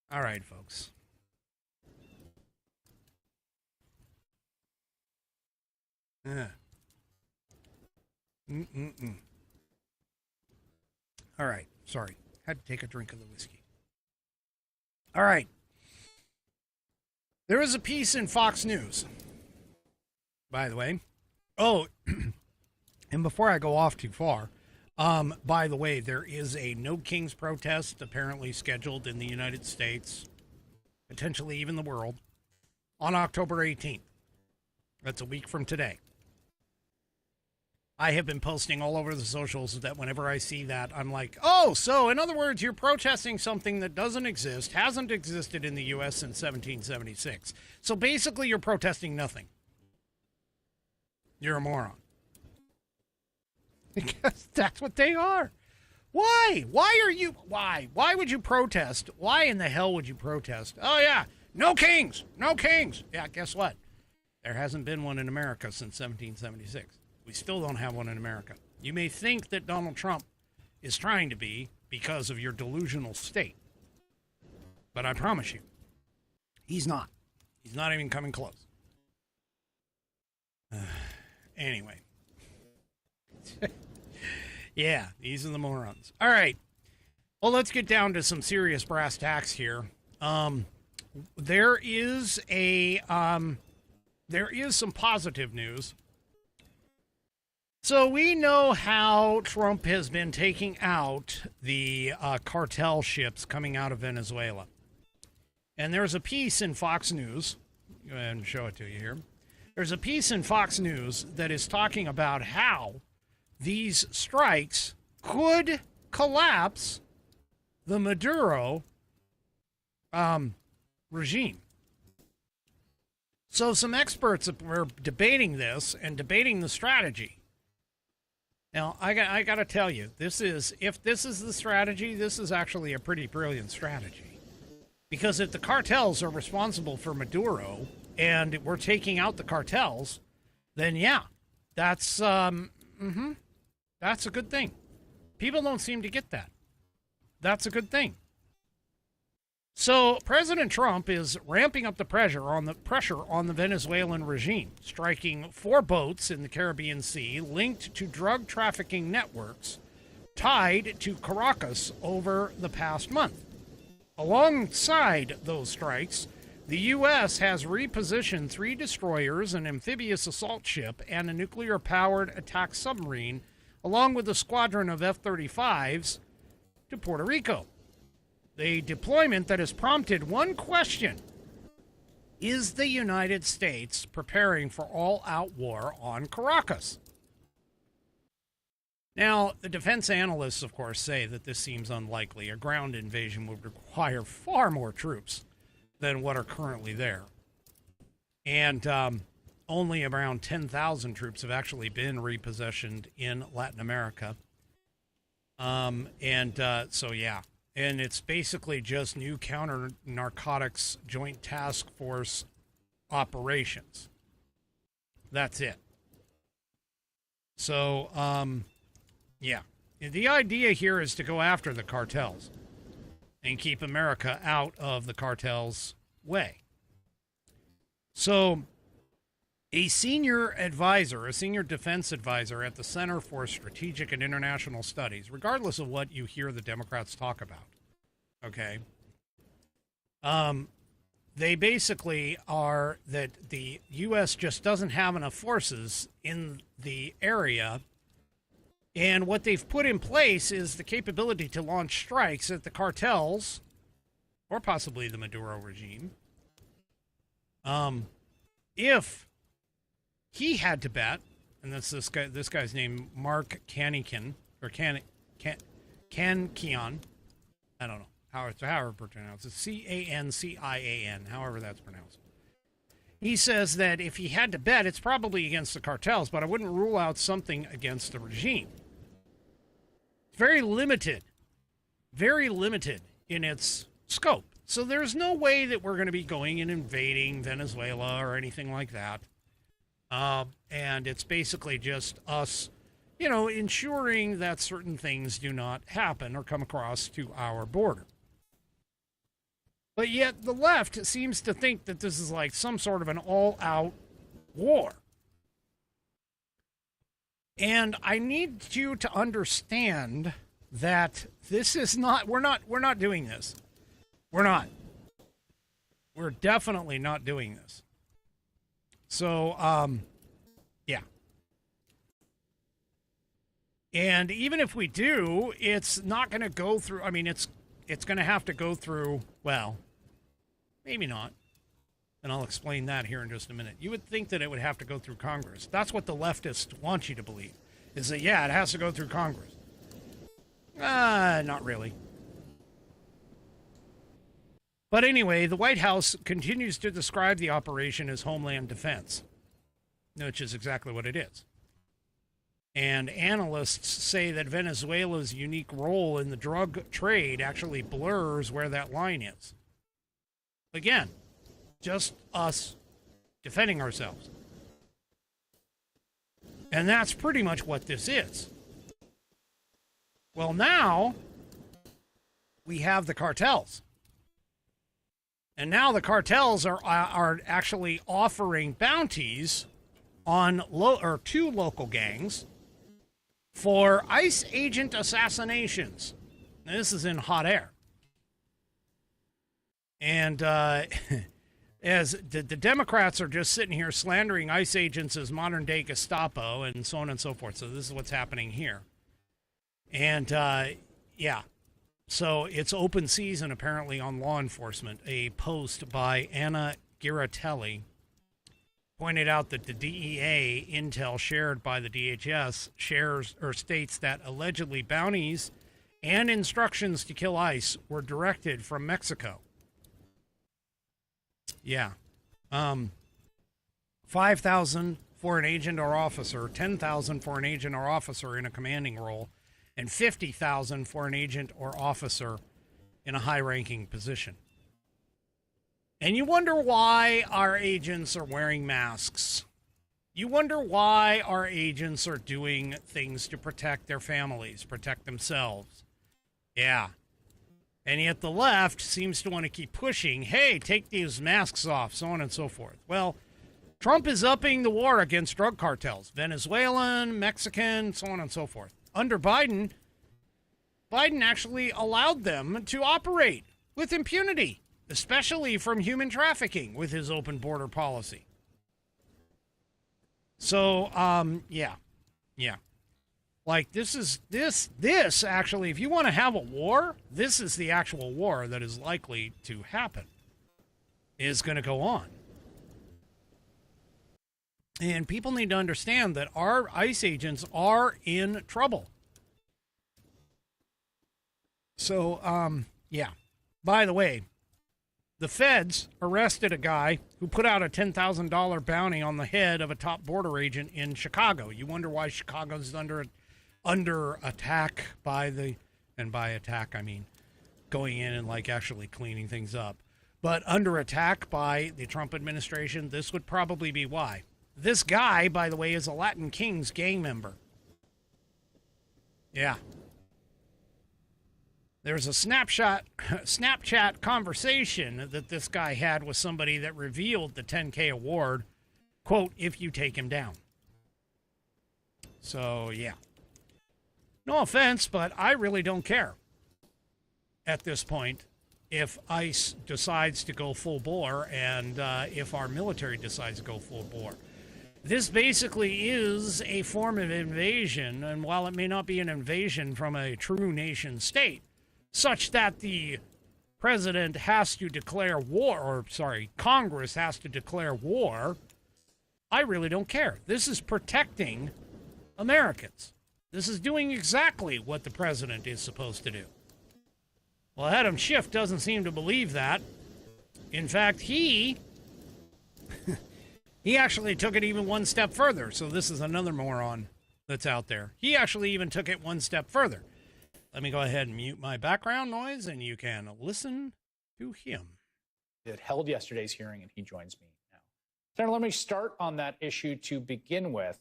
All right, folks. All right. Sorry, had to take a drink of the whiskey. All right. There was a piece in Fox News, by the way. Oh, and before I go off too far, by the way, there is a No Kings protest apparently scheduled in the United States, potentially even the world, on October 18th. That's a week from today. I have been posting all over the socials that whenever I see that, I'm like, oh, so in other words, you're protesting something that doesn't exist, hasn't existed in the U.S. since 1776. So basically, you're protesting nothing. You're a moron. Because that's what they are. Why? Why would you protest? Why in the hell would you protest? Oh, yeah, no kings, no kings. Yeah, guess what? There hasn't been one in America since 1776. We still don't have one in America. You may think that Donald Trump is trying to be because of your delusional state. But I promise you, he's not. He's not even coming close. Anyway. Yeah, these are the morons. All right. Well, let's get down to some serious brass tacks here. There is some positive news. So we know how Trump has been taking out the cartel ships coming out of Venezuela. And there's a piece in Fox News. Go ahead and show it to you here. There's a piece in Fox News that is talking about how these strikes could collapse the Maduro regime. So some experts were debating this and debating the strategy. Now, I got to tell you, if this is the strategy, this is actually a pretty brilliant strategy. Because if the cartels are responsible for Maduro and we're taking out the cartels, then yeah, that's a good thing. People don't seem to get that. That's a good thing. So President Trump is ramping up the pressure on the Venezuelan regime, striking 4 boats in the Caribbean Sea linked to drug trafficking networks tied to Caracas over the past month. Alongside those strikes, the U.S. has repositioned 3 destroyers, an amphibious assault ship, and a nuclear-powered attack submarine, along with a squadron of F-35s, to Puerto Rico. A deployment that has prompted one question: is the United States preparing for all-out war on Caracas? Now, the defense analysts, of course, say that this seems unlikely. A ground invasion would require far more troops than what are currently there. And only around 10,000 troops have actually been repositioned in Latin America. So, yeah. And it's basically just new counter-narcotics joint task force operations. That's it. So, yeah. The idea here is to go after the cartels and keep America out of the cartels' way. So, a senior defense advisor at the Center for Strategic and International Studies, regardless of what you hear the Democrats talk about, okay, they basically are that the U.S. just doesn't have enough forces in the area, and what they've put in place is the capability to launch strikes at the cartels, or possibly the Maduro regime, if he had to bet, and that's this guy's name, Mark Cannican, or Cankian. I don't know however it's pronounced. It's Cancian, however that's pronounced. He says that if he had to bet, it's probably against the cartels, but I wouldn't rule out something against the regime. It's very limited in its scope. So there's no way that we're going to be going and invading Venezuela or anything like that. And it's basically just us, ensuring that certain things do not happen or come across to our border. But yet the left seems to think that this is like some sort of an all-out war. And I need you to understand that this is not, we're not doing this. We're not. We're definitely not doing this. So, yeah. And even if we do, it's not going to go through, I mean, it's going to have to go through, well, maybe not. And I'll explain that here in just a minute. You would think that it would have to go through Congress. That's what the leftists want you to believe, is that, yeah, it has to go through Congress. Not really. But anyway, the White House continues to describe the operation as Homeland Defense, which is exactly what it is. And analysts say that Venezuela's unique role in the drug trade actually blurs where that line is. Again, just us defending ourselves. And that's pretty much what this is. Well, now we have the cartels. And now the cartels are actually offering bounties on two local gangs for ICE agent assassinations. Now, this is in hot air. And as the Democrats are just sitting here slandering ICE agents as modern-day Gestapo and so on and so forth. So this is what's happening here. And, yeah. So it's open season, apparently, on law enforcement. A post by Anna Giratelli pointed out that the DEA intel shared by the DHS states that allegedly bounties and instructions to kill ICE were directed from Mexico. Yeah. 5,000 for an agent or officer, 10,000 for an agent or officer in a commanding role, and 50,000 for an agent or officer in a high-ranking position. And you wonder why our agents are wearing masks. You wonder why our agents are doing things to protect their families, protect themselves. Yeah. And yet the left seems to want to keep pushing, hey, take these masks off, so on and so forth. Well, Trump is upping the war against drug cartels, Venezuelan, Mexican, so on and so forth. Under Biden actually allowed them to operate with impunity, especially from human trafficking with his open border policy. So, yeah. Like, this actually, if you want to have a war, this is the actual war that is likely to happen, is going to go on. And people need to understand that our ICE agents are in trouble. So, yeah. By the way, the feds arrested a guy who put out a $10,000 bounty on the head of a top border agent in Chicago. You wonder why Chicago's under attack by attack, I mean going in and like actually cleaning things up. But under attack by the Trump administration, this would probably be why. This guy, by the way, is a Latin Kings gang member. Yeah. There's a Snapchat conversation that this guy had with somebody that revealed the 10K award, quote, if you take him down. So, yeah. No offense, but I really don't care at this point if ICE decides to go full bore and if our military decides to go full bore. This basically is a form of invasion, and while it may not be an invasion from a true nation state, such that the president has to declare war, Congress has to declare war, I really don't care. This is protecting Americans. This is doing exactly what the president is supposed to do. Well, Adam Schiff doesn't seem to believe that. In fact, he actually took it even one step further. So this is another moron that's out there. He actually even took it one step further. Let me go ahead and mute my background noise, and you can listen to him. It held yesterday's hearing, and he joins me now. Senator, let me start on that issue to begin with.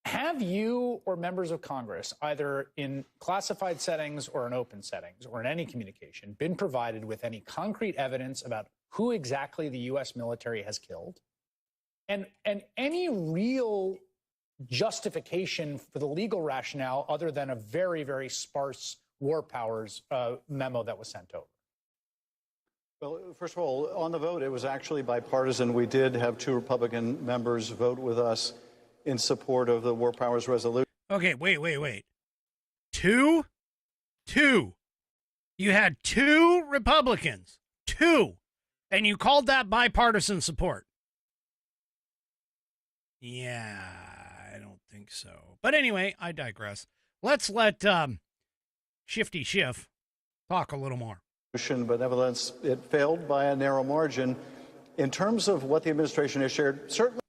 Have you or members of Congress, either in classified settings or in open settings or in any communication, been provided with any concrete evidence about who exactly the U.S. military has killed? And any real justification for the legal rationale other than a very, very sparse war powers memo that was sent over? Well, first of all, on the vote, it was actually bipartisan. We did have 2 Republican members vote with us in support of the war powers resolution. Okay, wait. Two? You had 2 Republicans. 2. And you called that bipartisan support. Yeah, I don't think so. But anyway, I digress. Let's let Shifty Schiff talk a little more. But nevertheless, it failed by a narrow margin. In terms of what the administration has shared, certainly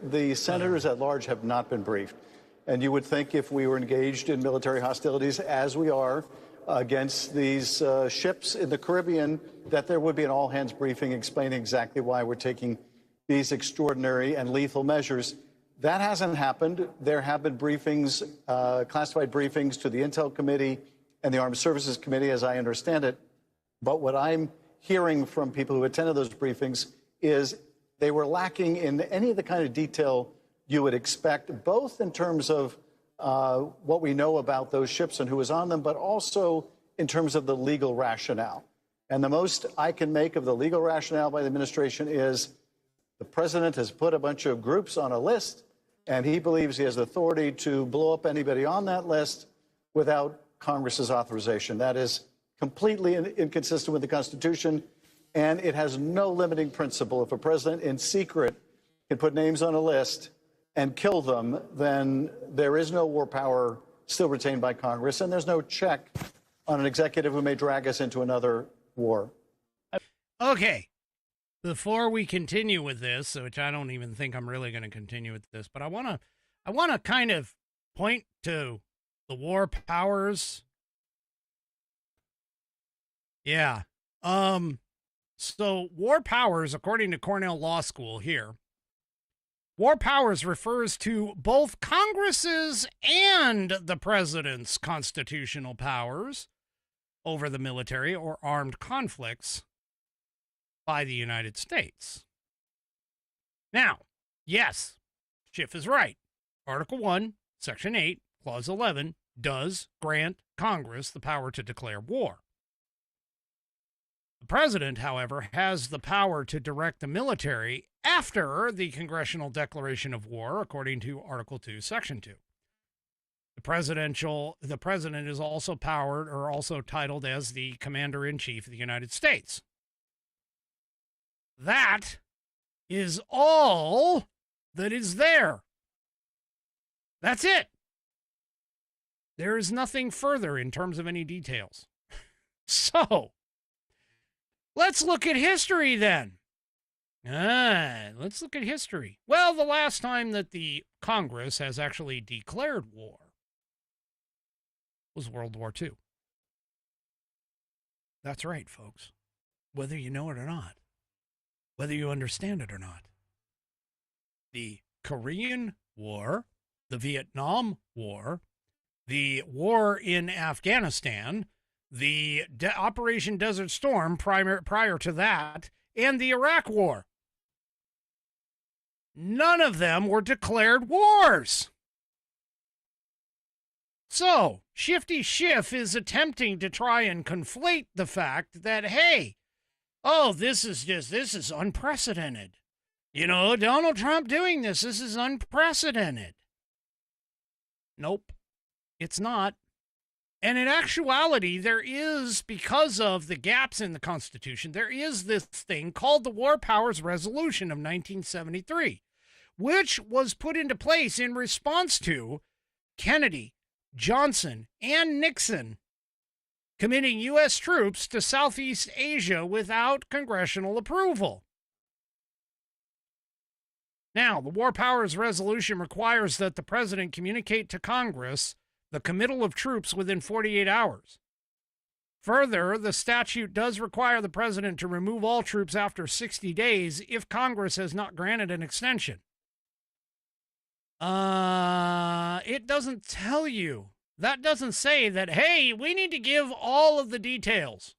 the senators at large have not been briefed. And you would think if we were engaged in military hostilities, as we are, against these ships in the Caribbean, that there would be an all-hands briefing explaining exactly why we're taking these extraordinary and lethal measures. That hasn't happened. There have been briefings, classified briefings to the Intel Committee and the Armed Services Committee, as I understand it. But what I'm hearing from people who attended those briefings is they were lacking in any of the kind of detail you would expect, both in terms of what we know about those ships and who was on them, but also in terms of the legal rationale. And the most I can make of the legal rationale by the administration is the president has put a bunch of groups on a list, and he believes he has authority to blow up anybody on that list without Congress's authorization. That is completely inconsistent with the Constitution, and it has no limiting principle. If a president in secret can put names on a list and kill them, then there is no war power still retained by Congress, and there's no check on an executive who may drag us into another war. Okay. Before we continue with this, which I don't even think I'm really going to continue with this, but I want to kind of point to the war powers. Yeah. So war powers, according to Cornell Law School here, war powers refers to both Congress's and the president's constitutional powers over the military or armed conflicts by the United States. Now, yes, Schiff is right. Article 1, Section 8, Clause 11 does grant Congress the power to declare war. The president, however, has the power to direct the military after the congressional declaration of war, according to Article 2, Section 2. The president is also powered or also titled as the Commander-in-Chief of the United States. That is all that is there. That's it. There is nothing further in terms of any details. So, let's look at history then. Let's look at history. Well, the last time that the Congress has actually declared war was World War II. That's right, folks. Whether you know it or not. Whether you understand it or not. The Korean War, the Vietnam War, the war in Afghanistan, the Operation Desert Storm prior to that, and the Iraq War. None of them were declared wars. So, Shifty Schiff is attempting to try and conflate the fact that, hey, this is unprecedented. You know, Donald Trump doing this is unprecedented. Nope, it's not. And in actuality, there is, because of the gaps in the Constitution, there is this thing called the War Powers Resolution of 1973, which was put into place in response to Kennedy, Johnson, and Nixon committing U.S. troops to Southeast Asia without congressional approval. Now, the War Powers Resolution requires that the president communicate to Congress the committal of troops within 48 hours. Further, the statute does require the president to remove all troops after 60 days if Congress has not granted an extension. It doesn't tell you. That doesn't say that, hey, we need to give all of the details.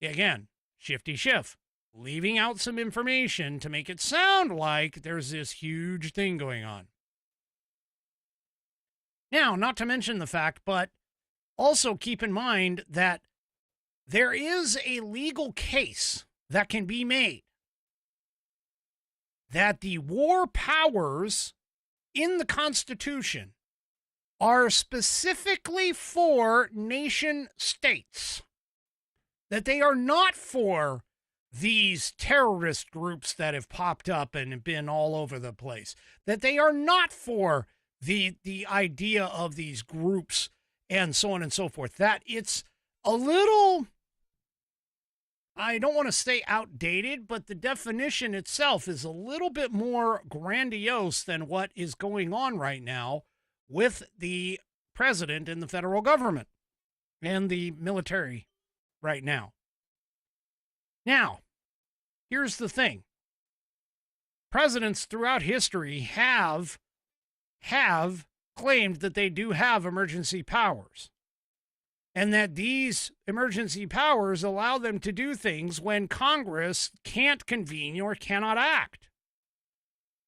Again, Shifty Schiff. leaving out some information to make it sound like there's this huge thing going on. Now, not to mention the fact, but also keep in mind that there is a legal case that can be made that the war powers in the Constitution are specifically for nation states, that they are not for these terrorist groups that have popped up and been all over the place, that they are not for the idea of these groups and so on and so forth, that it's a little, I don't want to say outdated, but the definition itself is a little bit more grandiose than what is going on right now with the president and the federal government and the military right now. Now, here's the thing. Presidents throughout history have claimed that they do have emergency powers, and that these emergency powers allow them to do things when Congress can't convene or cannot act.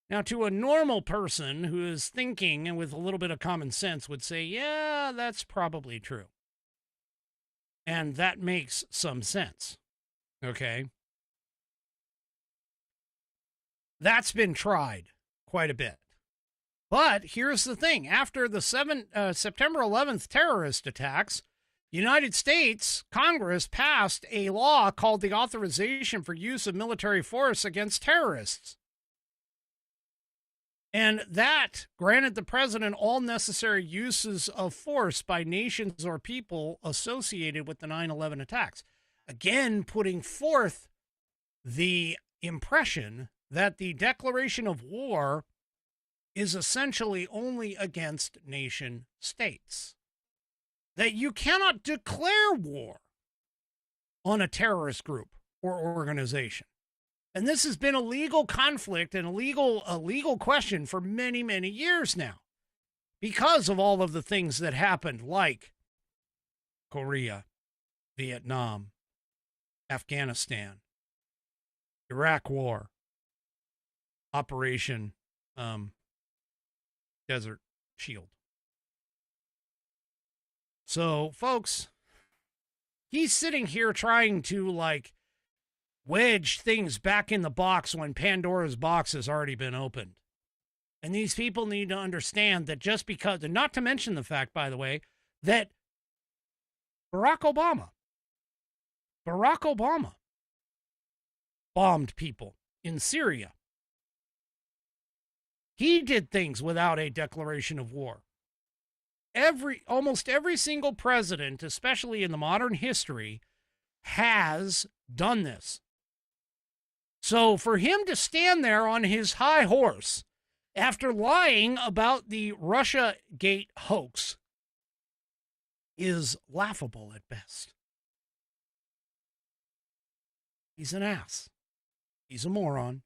Now, to a normal person who is thinking and with a little bit of common sense would say, yeah, that's probably true. And that makes some sense. Okay? That's been tried quite a bit. But here's the thing. After the September 11th terrorist attacks, United States Congress passed a law called the Authorization for Use of Military Force Against Terrorists. And that granted the president all necessary uses of force by nations or people associated with the 9/11 attacks. Again, putting forth the impression that the declaration of war is essentially only against nation states. That you cannot declare war on a terrorist group or organization. And this has been a legal conflict and a legal question for many, many years now because of all of the things that happened, like Korea, Vietnam, Afghanistan, Iraq War, Operation Desert Shield. So, folks, he's sitting here trying to, wedge things back in the box when Pandora's box has already been opened. And these people need to understand that just because, and not to mention the fact, by the way, that Barack Obama bombed people in Syria. He did things without a declaration of war. Almost every single president, especially in the modern history, has done this. So for him to stand there on his high horse after lying about the Russiagate hoax is laughable at best. He's an ass. He's a moron.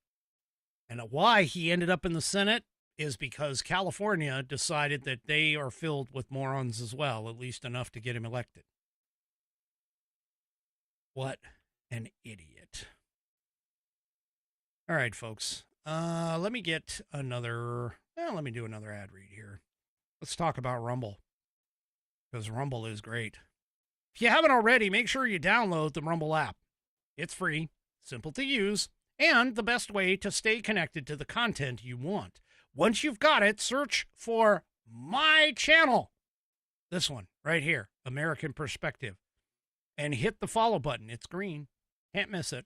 And why he ended up in the Senate is because California decided that they are filled with morons as well, at least enough to get him elected. What an idiot. All right, folks. Let me do another ad read here. Let's talk about Rumble, because Rumble is great. If you haven't already, make sure you download the Rumble app. It's free, simple to use, and the best way to stay connected to the content you want. Once you've got it, search for my channel. This one right here, American Perspective, and hit the follow button. It's green. Can't miss it.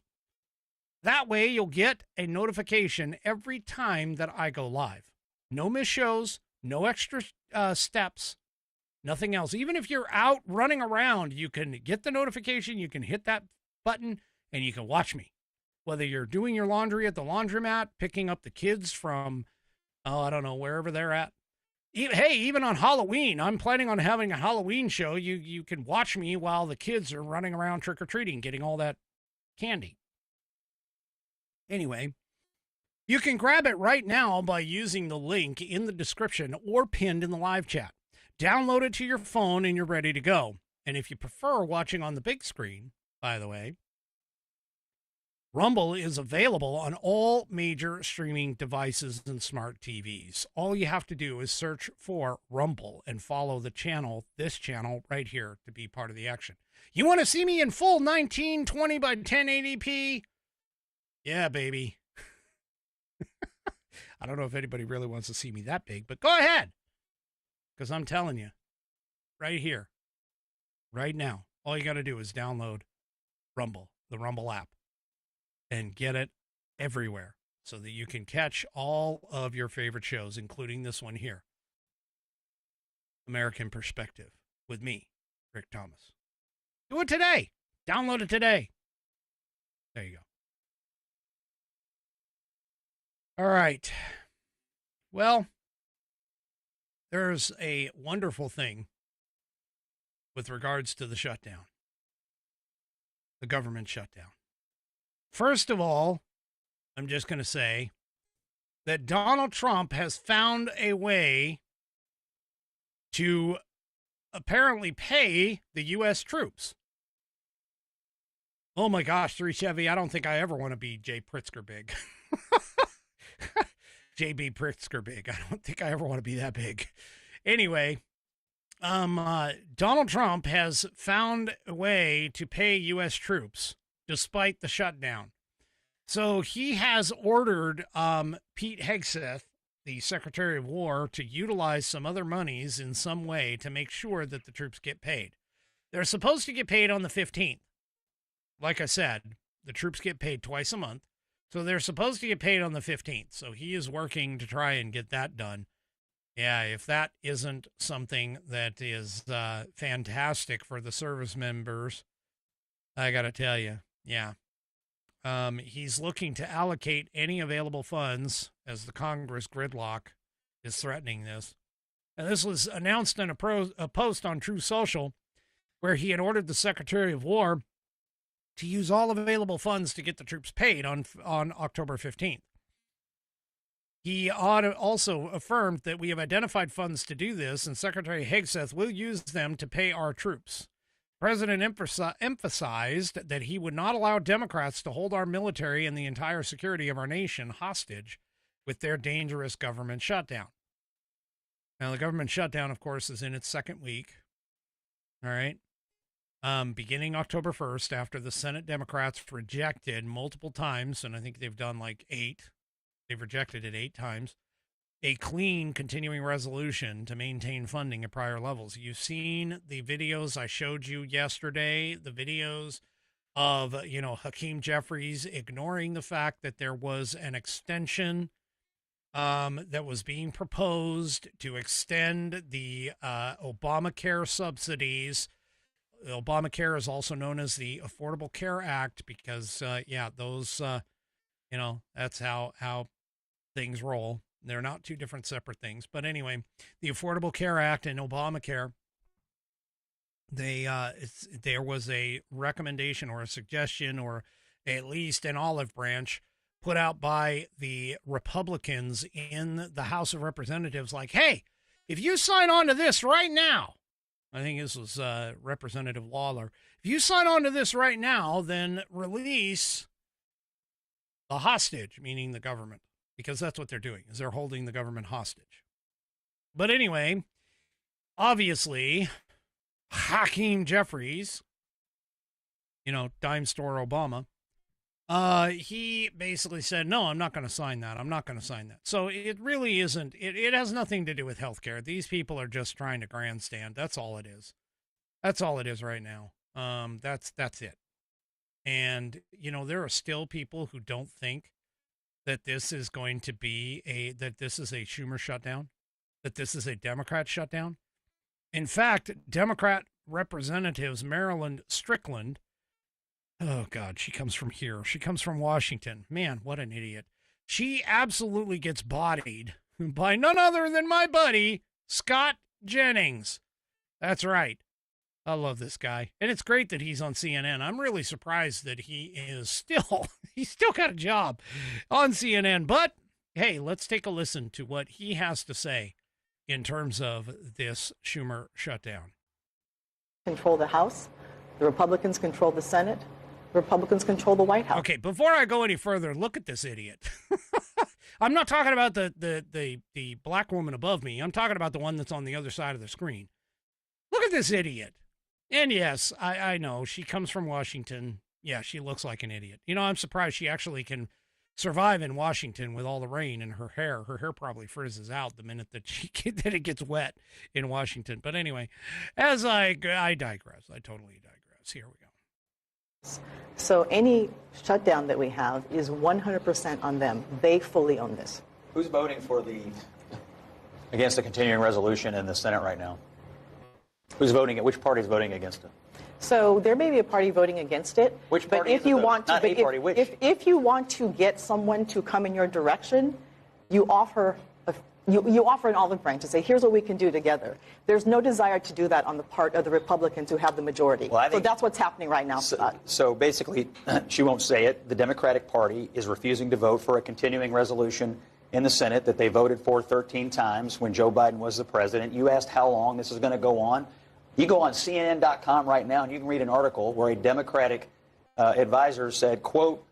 That way you'll get a notification every time that I go live. No miss shows, no extra steps, nothing else. Even if you're out running around, you can get the notification, you can hit that button, and you can watch me. Whether you're doing your laundry at the laundromat, picking up the kids from, I don't know, wherever they're at. Hey, even on Halloween, I'm planning on having a Halloween show. You can watch me while the kids are running around trick-or-treating, getting all that candy. Anyway, you can grab it right now by using the link in the description or pinned in the live chat. Download it to your phone and you're ready to go. And if you prefer watching on the big screen, by the way, Rumble is available on all major streaming devices and smart TVs. All you have to do is search for Rumble and follow the channel, this channel right here, to be part of the action. You want to see me in full 1920 by 1080p? Yeah, baby. I don't know if anybody really wants to see me that big, but go ahead. Because I'm telling you, right here, right now, all you got to do is download Rumble, the Rumble app, and get it everywhere so that you can catch all of your favorite shows, including this one here, American Perspective, with me, Rick Thomas. Do it today. Download it today. There you go. All right. Well, there's a wonderful thing with regards to the shutdown, the government shutdown. First of all, I'm just going to say that Donald Trump has found a way to apparently pay the U.S. troops. Oh my gosh, 3 Chevy, I don't think I ever want to be Jay Pritzker big. JB Pritzker big. I don't think I ever want to be that big. Anyway, Donald Trump has found a way to pay U.S. troops despite the shutdown. So he has ordered Pete Hegseth, the Secretary of War, to utilize some other monies in some way to make sure that the troops get paid. They're supposed to get paid on the 15th. Like I said, the troops get paid twice a month. So they're supposed to get paid on the 15th. So he is working to try and get that done. Yeah, if that isn't something that is fantastic for the service members, I got to tell you, yeah. He's looking to allocate any available funds as the Congress gridlock is threatening this. And this was announced in a post on True Social, where he had ordered the Secretary of War to use all available funds to get the troops paid on October 15th. He also affirmed that we have identified funds to do this, and Secretary Hegseth will use them to pay our troops. The president emphasized that he would not allow Democrats to hold our military and the entire security of our nation hostage with their dangerous government shutdown. Now, the government shutdown, of course, is in its second week. All right. Beginning October 1st, after the Senate Democrats rejected multiple times, and I think they've done like 8, they've rejected it 8 times, a clean continuing resolution to maintain funding at prior levels. You've seen the videos I showed you yesterday, the videos of, Hakeem Jeffries ignoring the fact that there was an extension that was being proposed to extend the Obamacare subsidies. Obamacare is also known as the Affordable Care Act because, those, that's how things roll. They're not two different separate things. But anyway, the Affordable Care Act and Obamacare, there was a recommendation or a suggestion or at least an olive branch put out by the Republicans in the House of Representatives like, hey, if you sign on to this right now, I think this was Representative Lawler. If you sign on to this right now, then release the hostage, meaning the government, because that's what they're doing, is they're holding the government hostage. But anyway, obviously, Hakeem Jeffries, dime store Obama, he basically said, no, I'm not going to sign that. I'm not going to sign that. So it really isn't, it has nothing to do with healthcare. These people are just trying to grandstand. That's all it is. That's all it is right now. That's it. And, there are still people who don't think that this is going to be that this is a Schumer shutdown, that this is a Democrat shutdown. In fact, Democrat Representatives Marilyn Strickland, oh God, she comes from here. She comes from Washington. Man, what an idiot. She absolutely gets bodied by none other than my buddy, Scott Jennings. That's right. I love this guy. And it's great that he's on CNN. I'm really surprised that he's still got a job on CNN. But hey, let's take a listen to what he has to say in terms of this Schumer shutdown. Control the House. The Republicans control the Senate. Republicans control the White House. Okay, before I go any further, look at this idiot. I'm not talking about the black woman above me. I'm talking about the one that's on the other side of the screen. Look at this idiot. And yes, I know she comes from Washington. Yeah, she looks like an idiot. You know, I'm surprised she actually can survive in Washington with all the rain and her hair. Her hair probably frizzes out the minute that that it gets wet in Washington. But anyway, as I digress. I totally digress. Here we go. So any shutdown that we have is 100% on them. They fully own this. Who's voting against the continuing resolution in the Senate right now? Which party is voting against it? So there may be a party voting against it. Which but party? If you want to, not a party, which? If you want to get someone to come in your direction, you offer you offer an olive branch to say, here's what we can do together. There's no desire to do that on the part of the Republicans who have the majority. Well, so that's what's happening right now, Scott. So basically, she won't say it. The Democratic Party is refusing to vote for a continuing resolution in the Senate that they voted for 13 times when Joe Biden was the president. You asked how long this is going to go on. You go on CNN.com right now and you can read an article where a Democratic advisor said, quote,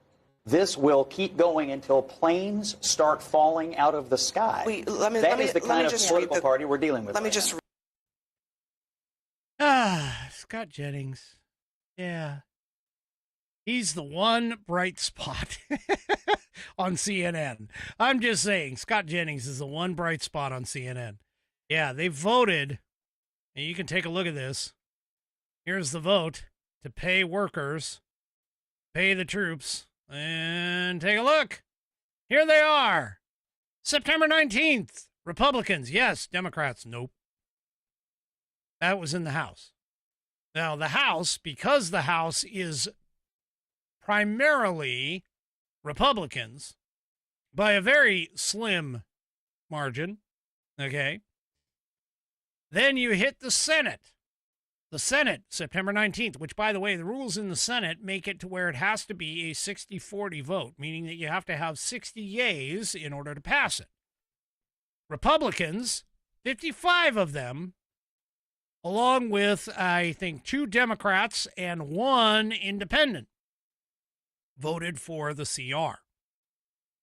this will keep going until planes start falling out of the sky. That is the kind of political party we're dealing with. Scott Jennings. Yeah. He's the one bright spot on CNN. I'm just saying, Scott Jennings is the one bright spot on CNN. Yeah, they voted, and you can take a look at this. Here's the vote to pay workers, pay the troops, and take a look. Here they are. September 19th. Republicans, yes. Democrats, nope. That was in the House. Now, the House, because the House is primarily Republicans by a very slim margin, okay? Then you hit the Senate. The Senate, September 19th, which, by the way, the rules in the Senate make it to where it has to be a 60-40 vote, meaning that you have to have 60 yeas in order to pass it. Republicans, 55 of them, along with, I think, 2 Democrats and 1 independent, voted for the CR.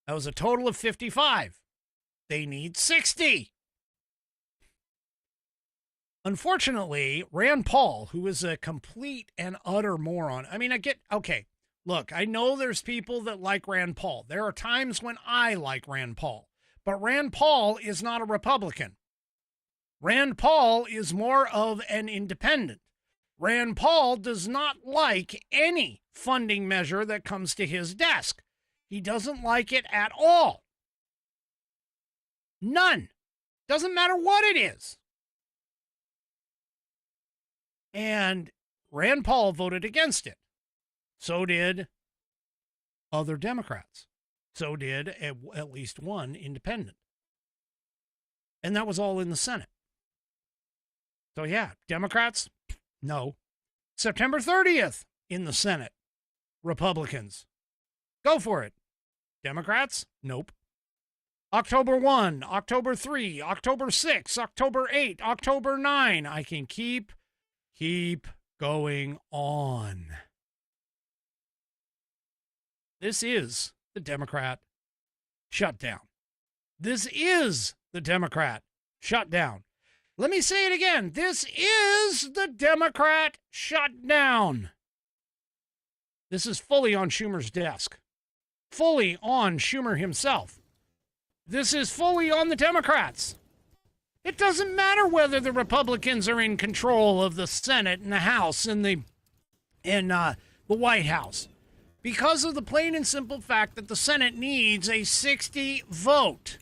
That was a total of 55. They need 60. Unfortunately, Rand Paul, who is a complete and utter moron. I mean, okay, look, I know there's people that like Rand Paul. There are times when I like Rand Paul. But Rand Paul is not a Republican. Rand Paul is more of an independent. Rand Paul does not like any funding measure that comes to his desk. He doesn't like it at all. None. Doesn't matter what it is. And Rand Paul voted against it. So did other Democrats. So did at least 1 independent. And that was all in the Senate. So yeah, Democrats, no. September 30th in the Senate, Republicans, go for it. Democrats, nope. October 1, October 3, October 6, October 8, October 9. I can keep going on. This is the Democrat shutdown. This is the Democrat shutdown. Let me say it again. This is the Democrat shutdown. This is fully on Schumer's desk. Fully on Schumer himself. This is fully on the Democrats. It doesn't matter whether the Republicans are in control of the Senate and the House and the White House, because of the plain and simple fact that the Senate needs a 60 vote.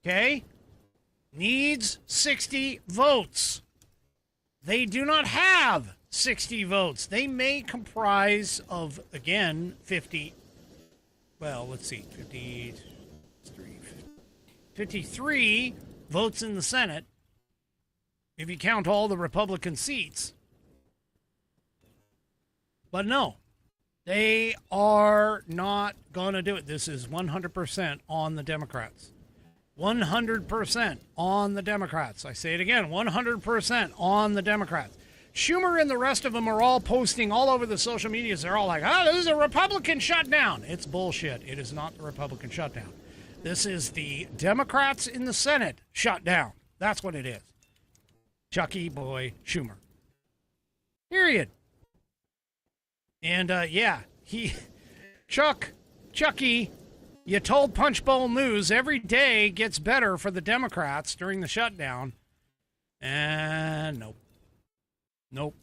Okay? Needs 60 votes. They do not have 60 votes. They may comprise of, again, 53 votes in the Senate, if you count all the Republican seats. But no, they are not going to do it. This is 100% on the Democrats. 100% on the Democrats. I say it again, 100% on the Democrats. Schumer and the rest of them are all posting all over the social medias. They're all like, oh, this is a Republican shutdown. It's bullshit. It is not the Republican shutdown. This is the Democrats in the Senate shutdown. That's what it is. Chucky boy Schumer. Period. And Chucky, you told Punchbowl News every day gets better for the Democrats during the shutdown. And nope. Nope.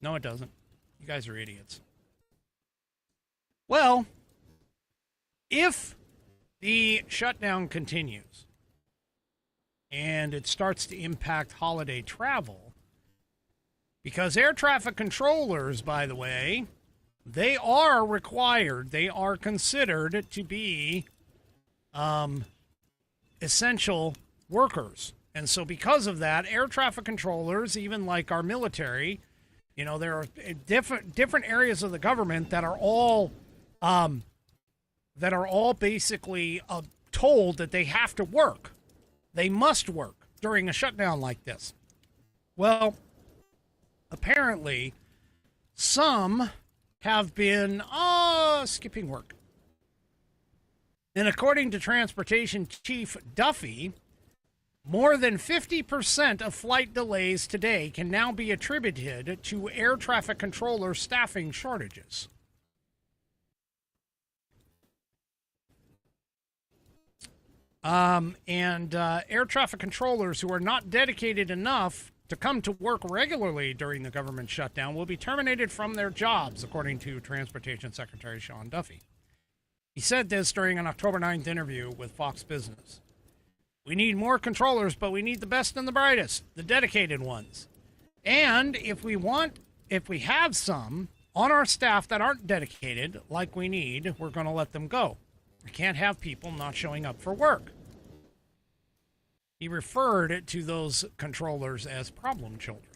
No, it doesn't. You guys are idiots. Well, if the shutdown continues and it starts to impact holiday travel, because air traffic controllers, by the way, they are required, they are considered to be essential workers. And so because of that, air traffic controllers, even like our military, there are different areas of the government that are all basically told that they have to work. They must work during a shutdown like this. Well, apparently, some have been skipping work. And according to Transportation Chief Duffy, more than 50% of flight delays today can now be attributed to air traffic controller staffing shortages. Air traffic controllers who are not dedicated enough to come to work regularly during the government shutdown will be terminated from their jobs, according to Transportation Secretary Sean Duffy. He said this during an October 9th interview with Fox Business. We need more controllers, but we need the best and the brightest, the dedicated ones. And if we have some on our staff that aren't dedicated like we need, we're going to let them go. We can't have people not showing up for work. He referred to those controllers as problem children.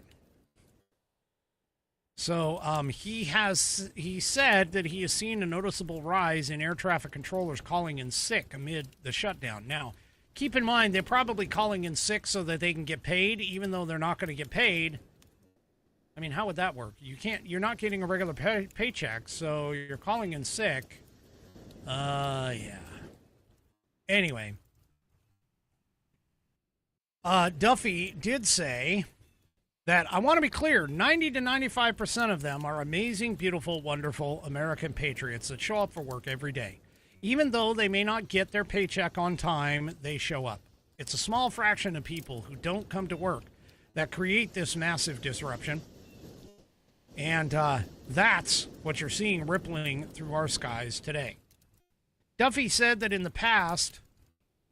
So he said that he has seen a noticeable rise in air traffic controllers calling in sick amid the shutdown. Now, keep in mind, they're probably calling in sick so that they can get paid, even though they're not going to get paid. I mean, how would that work? You're not getting a regular paycheck, so you're calling in sick. Yeah. Anyway. Duffy did say that, I want to be clear, 90 to 95% of them are amazing, beautiful, wonderful American patriots that show up for work every day. Even though they may not get their paycheck on time, they show up. It's a small fraction of people who don't come to work that create this massive disruption. And that's what you're seeing rippling through our skies today. Duffy said that in the past,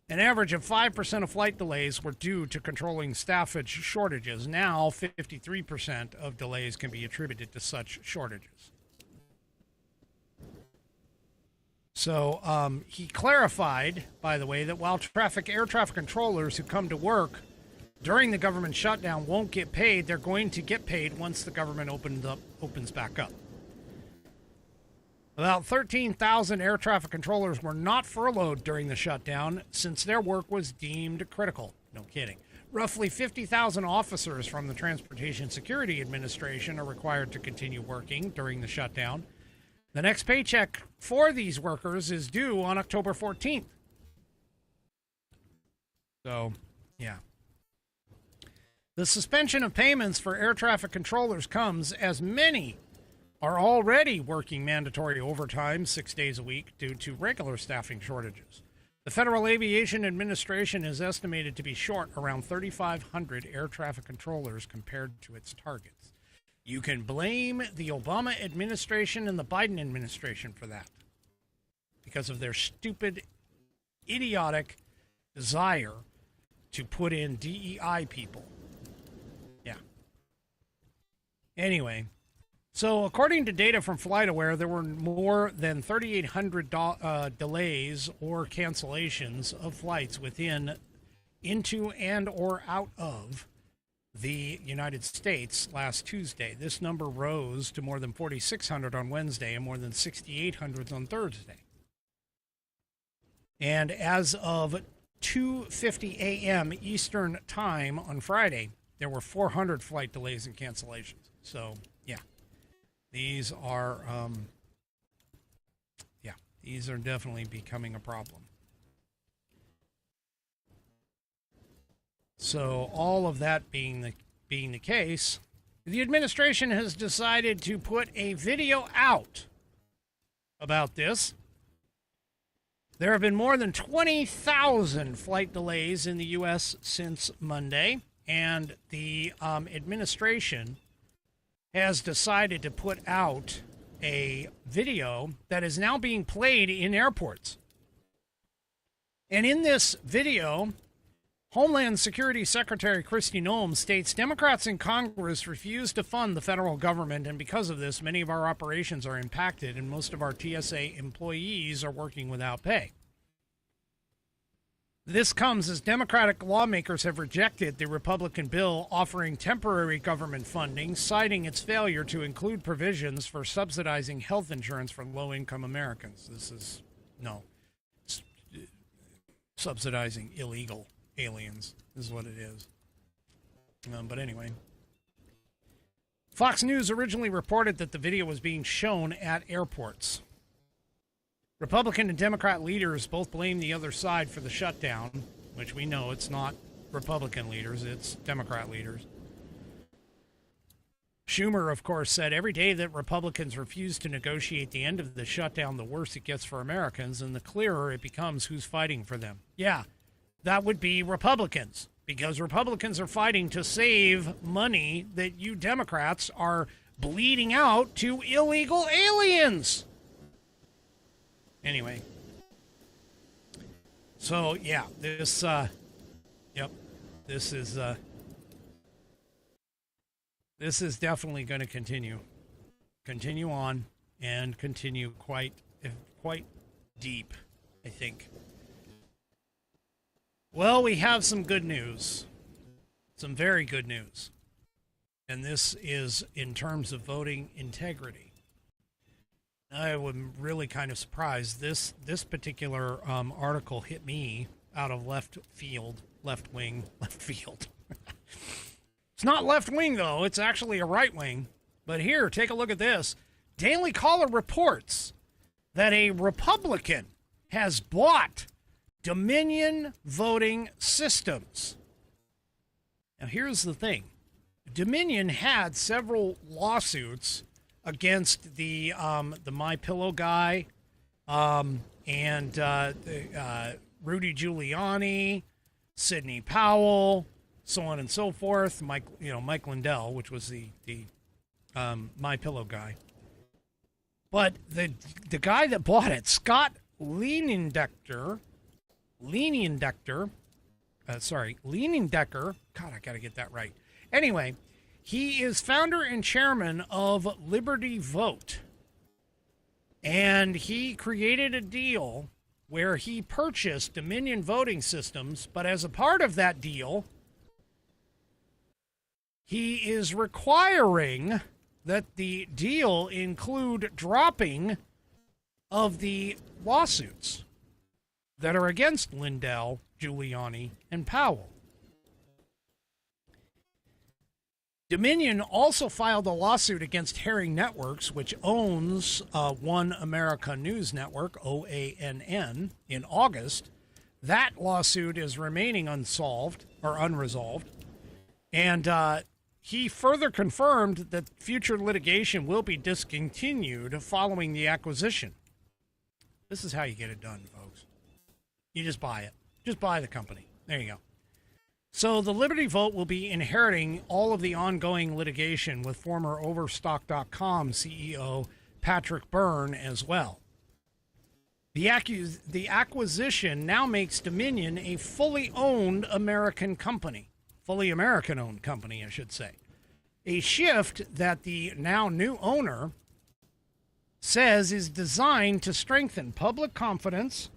an average of 5% of flight delays were due to controlling staffage shortages. Now, 53% of delays can be attributed to such shortages. So he clarified, by the way, that while air traffic controllers who come to work during the government shutdown won't get paid, they're going to get paid once the government opens back up. About 13,000 air traffic controllers were not furloughed during the shutdown since their work was deemed critical. No kidding. Roughly 50,000 officers from the Transportation Security Administration are required to continue working during the shutdown. The next paycheck for these workers is due on October 14th. So, yeah. The suspension of payments for air traffic controllers comes as many are already working mandatory overtime 6 days a week due to regular staffing shortages. The Federal Aviation Administration is estimated to be short around 3,500 air traffic controllers compared to its targets. You can blame the Obama administration and the Biden administration for that because of their stupid, idiotic desire to put in DEI people. Yeah. Anyway. So, according to data from FlightAware, there were more than 3,800 delays or cancellations of flights into and or out of the United States last Tuesday. This number rose to more than 4,600 on Wednesday and more than 6,800 on Thursday. And as of 2:50 a.m. Eastern Time on Friday, there were 400 flight delays and cancellations. So, yeah, these are, these are definitely becoming a problem. So, all of that being the case, the administration has decided to put a video out about this. There have been more than 20,000 flight delays in the U.S. since Monday, and the administration has decided to put out a video that is now being played in airports. And in this video, Homeland Security Secretary Kristi Noem states Democrats in Congress refuse to fund the federal government, and because of this, many of our operations are impacted, and most of our TSA employees are working without pay. This comes as Democratic lawmakers have rejected the Republican bill offering temporary government funding, citing its failure to include provisions for subsidizing health insurance for low-income Americans. This is, subsidizing illegal aliens is what it is. But anyway. Fox News originally reported that the video was being shown at airports. Republican and Democrat leaders both blame the other side for the shutdown, which we know it's not Republican leaders, it's Democrat leaders. Schumer, of course, said every day that Republicans refuse to negotiate the end of the shutdown, the worse it gets for Americans, and the clearer it becomes who's fighting for them. Yeah, that would be Republicans, because Republicans are fighting to save money that you Democrats are bleeding out to illegal aliens. Anyway, so yeah, this is definitely going to continue on and continue quite deep, I think. Well, we have some good news, some very good news, and this is in terms of voting integrity. I was really kind of surprised. This particular article hit me out of left field. It's not left wing, though. It's actually a right wing. But here, take a look at this. Daily Caller reports that a Republican has bought Dominion voting systems. Now, here's the thing. Dominion had several lawsuits against the MyPillow guy, and Rudy Giuliani, Sidney Powell, so on and so forth. Mike Lindell, which was the MyPillow guy. But the guy that bought it, Scott Lenindecker. God, I gotta get that right. Anyway. He is founder and chairman of Liberty Vote, and he created a deal where he purchased Dominion voting systems, but as a part of that deal, he is requiring that the deal include dropping of the lawsuits that are against Lindell, Giuliani, and Powell. Dominion also filed a lawsuit against Herring Networks, which owns One America News Network, OANN, in August. That lawsuit is remaining unresolved. And he further confirmed that future litigation will be discontinued following the acquisition. This is how you get it done, folks. You just buy it. Just buy the company. There you go. So the Liberty Vote will be inheriting all of the ongoing litigation with former Overstock.com CEO Patrick Byrne as well. The acquisition now makes Dominion a fully owned American company. Fully American-owned company, I should say. A shift that the now new owner says is designed to strengthen public confidence,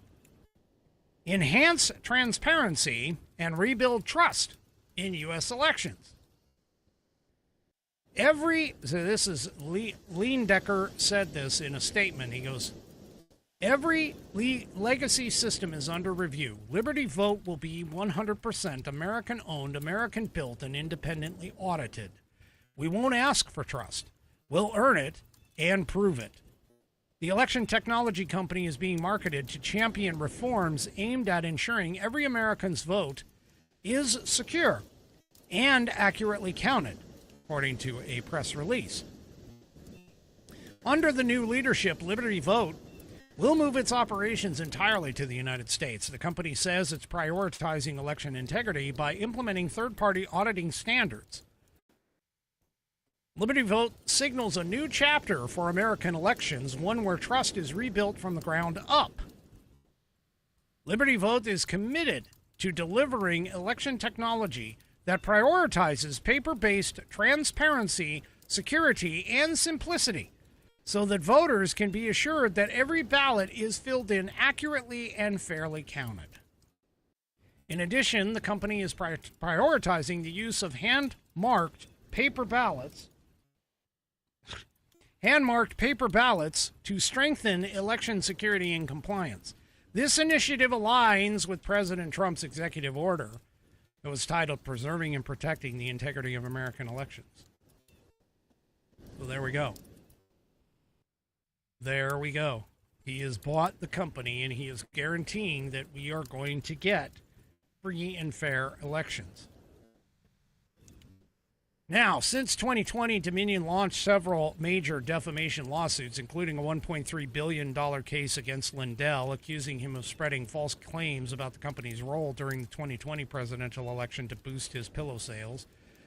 enhance transparency, and rebuild trust in U.S. elections. So this is Lean Decker said this in a statement. He goes, Every legacy system is under review. Liberty Vote will be 100% American-owned, American-built, and independently audited. We won't ask for trust. We'll earn it and prove it. The election technology company is being marketed to champion reforms aimed at ensuring every American's vote is secure and accurately counted, according to a press release. Under the new leadership, Liberty Vote will move its operations entirely to the United States. The company says it's prioritizing election integrity by implementing third-party auditing standards. Liberty Vote signals a new chapter for American elections, one where trust is rebuilt from the ground up. Liberty Vote is committed to delivering election technology that prioritizes paper-based transparency, security, and simplicity, so that voters can be assured that every ballot is filled in accurately and fairly counted. In addition, the company is prioritizing the use of hand-marked paper ballots to strengthen election security and compliance. This initiative aligns with President Trump's executive order that was titled Preserving and Protecting the Integrity of American Elections. So there we go. There we go. He has bought the company, and he is guaranteeing that we are going to get free and fair elections. Now, since 2020, Dominion launched several major defamation lawsuits, including a $1.3 billion case against Lindell, accusing him of spreading false claims about the company's role during the 2020 presidential election to boost his pillow sales.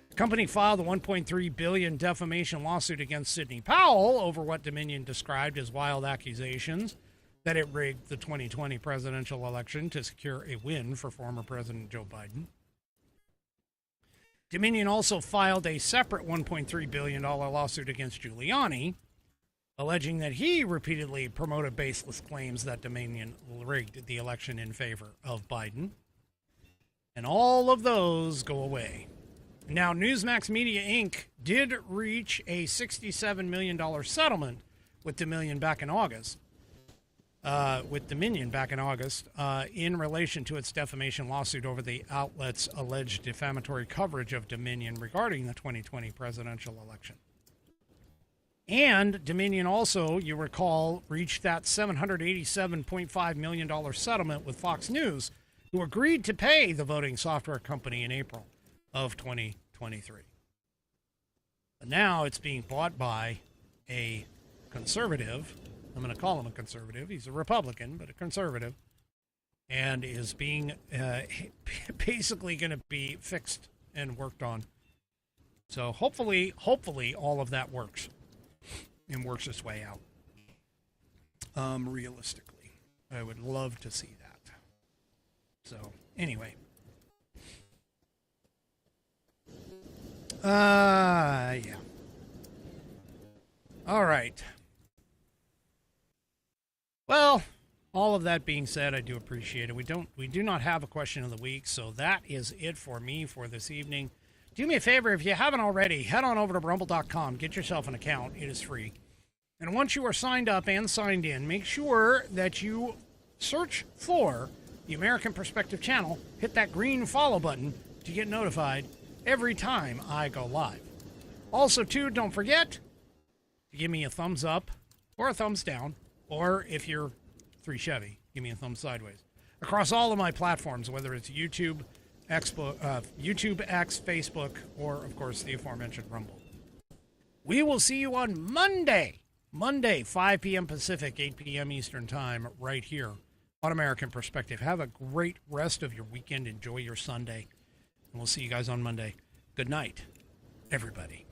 The company filed a $1.3 billion defamation lawsuit against Sidney Powell over what Dominion described as wild accusations that it rigged the 2020 presidential election to secure a win for former President Joe Biden. Dominion also filed a separate $1.3 billion lawsuit against Giuliani, alleging that he repeatedly promoted baseless claims that Dominion rigged the election in favor of Biden. And all of those go away. Now, Newsmax Media, Inc. did reach a $67 million settlement with Dominion back in August. In relation to its defamation lawsuit over the outlet's alleged defamatory coverage of Dominion regarding the 2020 presidential election. And Dominion also, you recall, reached that $787.5 million settlement with Fox News, who agreed to pay the voting software company in April of 2023. But now it's being bought by a conservative. I'm going to call him a conservative. He's a Republican, but a conservative, and is being basically going to be fixed and worked on. So hopefully all of that works and works its way out. Realistically, I would love to see that. So anyway. Yeah. All right. Well, all of that being said, I do appreciate it. We do not have a question of the week, so that is it for me for this evening. Do me a favor, if you haven't already, head on over to rumble.com, get yourself an account. It is free. And once you are signed up and signed in, make sure that you search for the American Perspective channel, hit that green follow button to get notified every time I go live. Also, too, don't forget to give me a thumbs up or a thumbs down, or if you're 3 Chevy, give me a thumbs sideways. Across all of my platforms, whether it's YouTube, X, Facebook, or, of course, the aforementioned Rumble. We will see you on Monday, 5 p.m. Pacific, 8 p.m. Eastern Time, right here on American Perspective. Have a great rest of your weekend. Enjoy your Sunday. And we'll see you guys on Monday. Good night, everybody.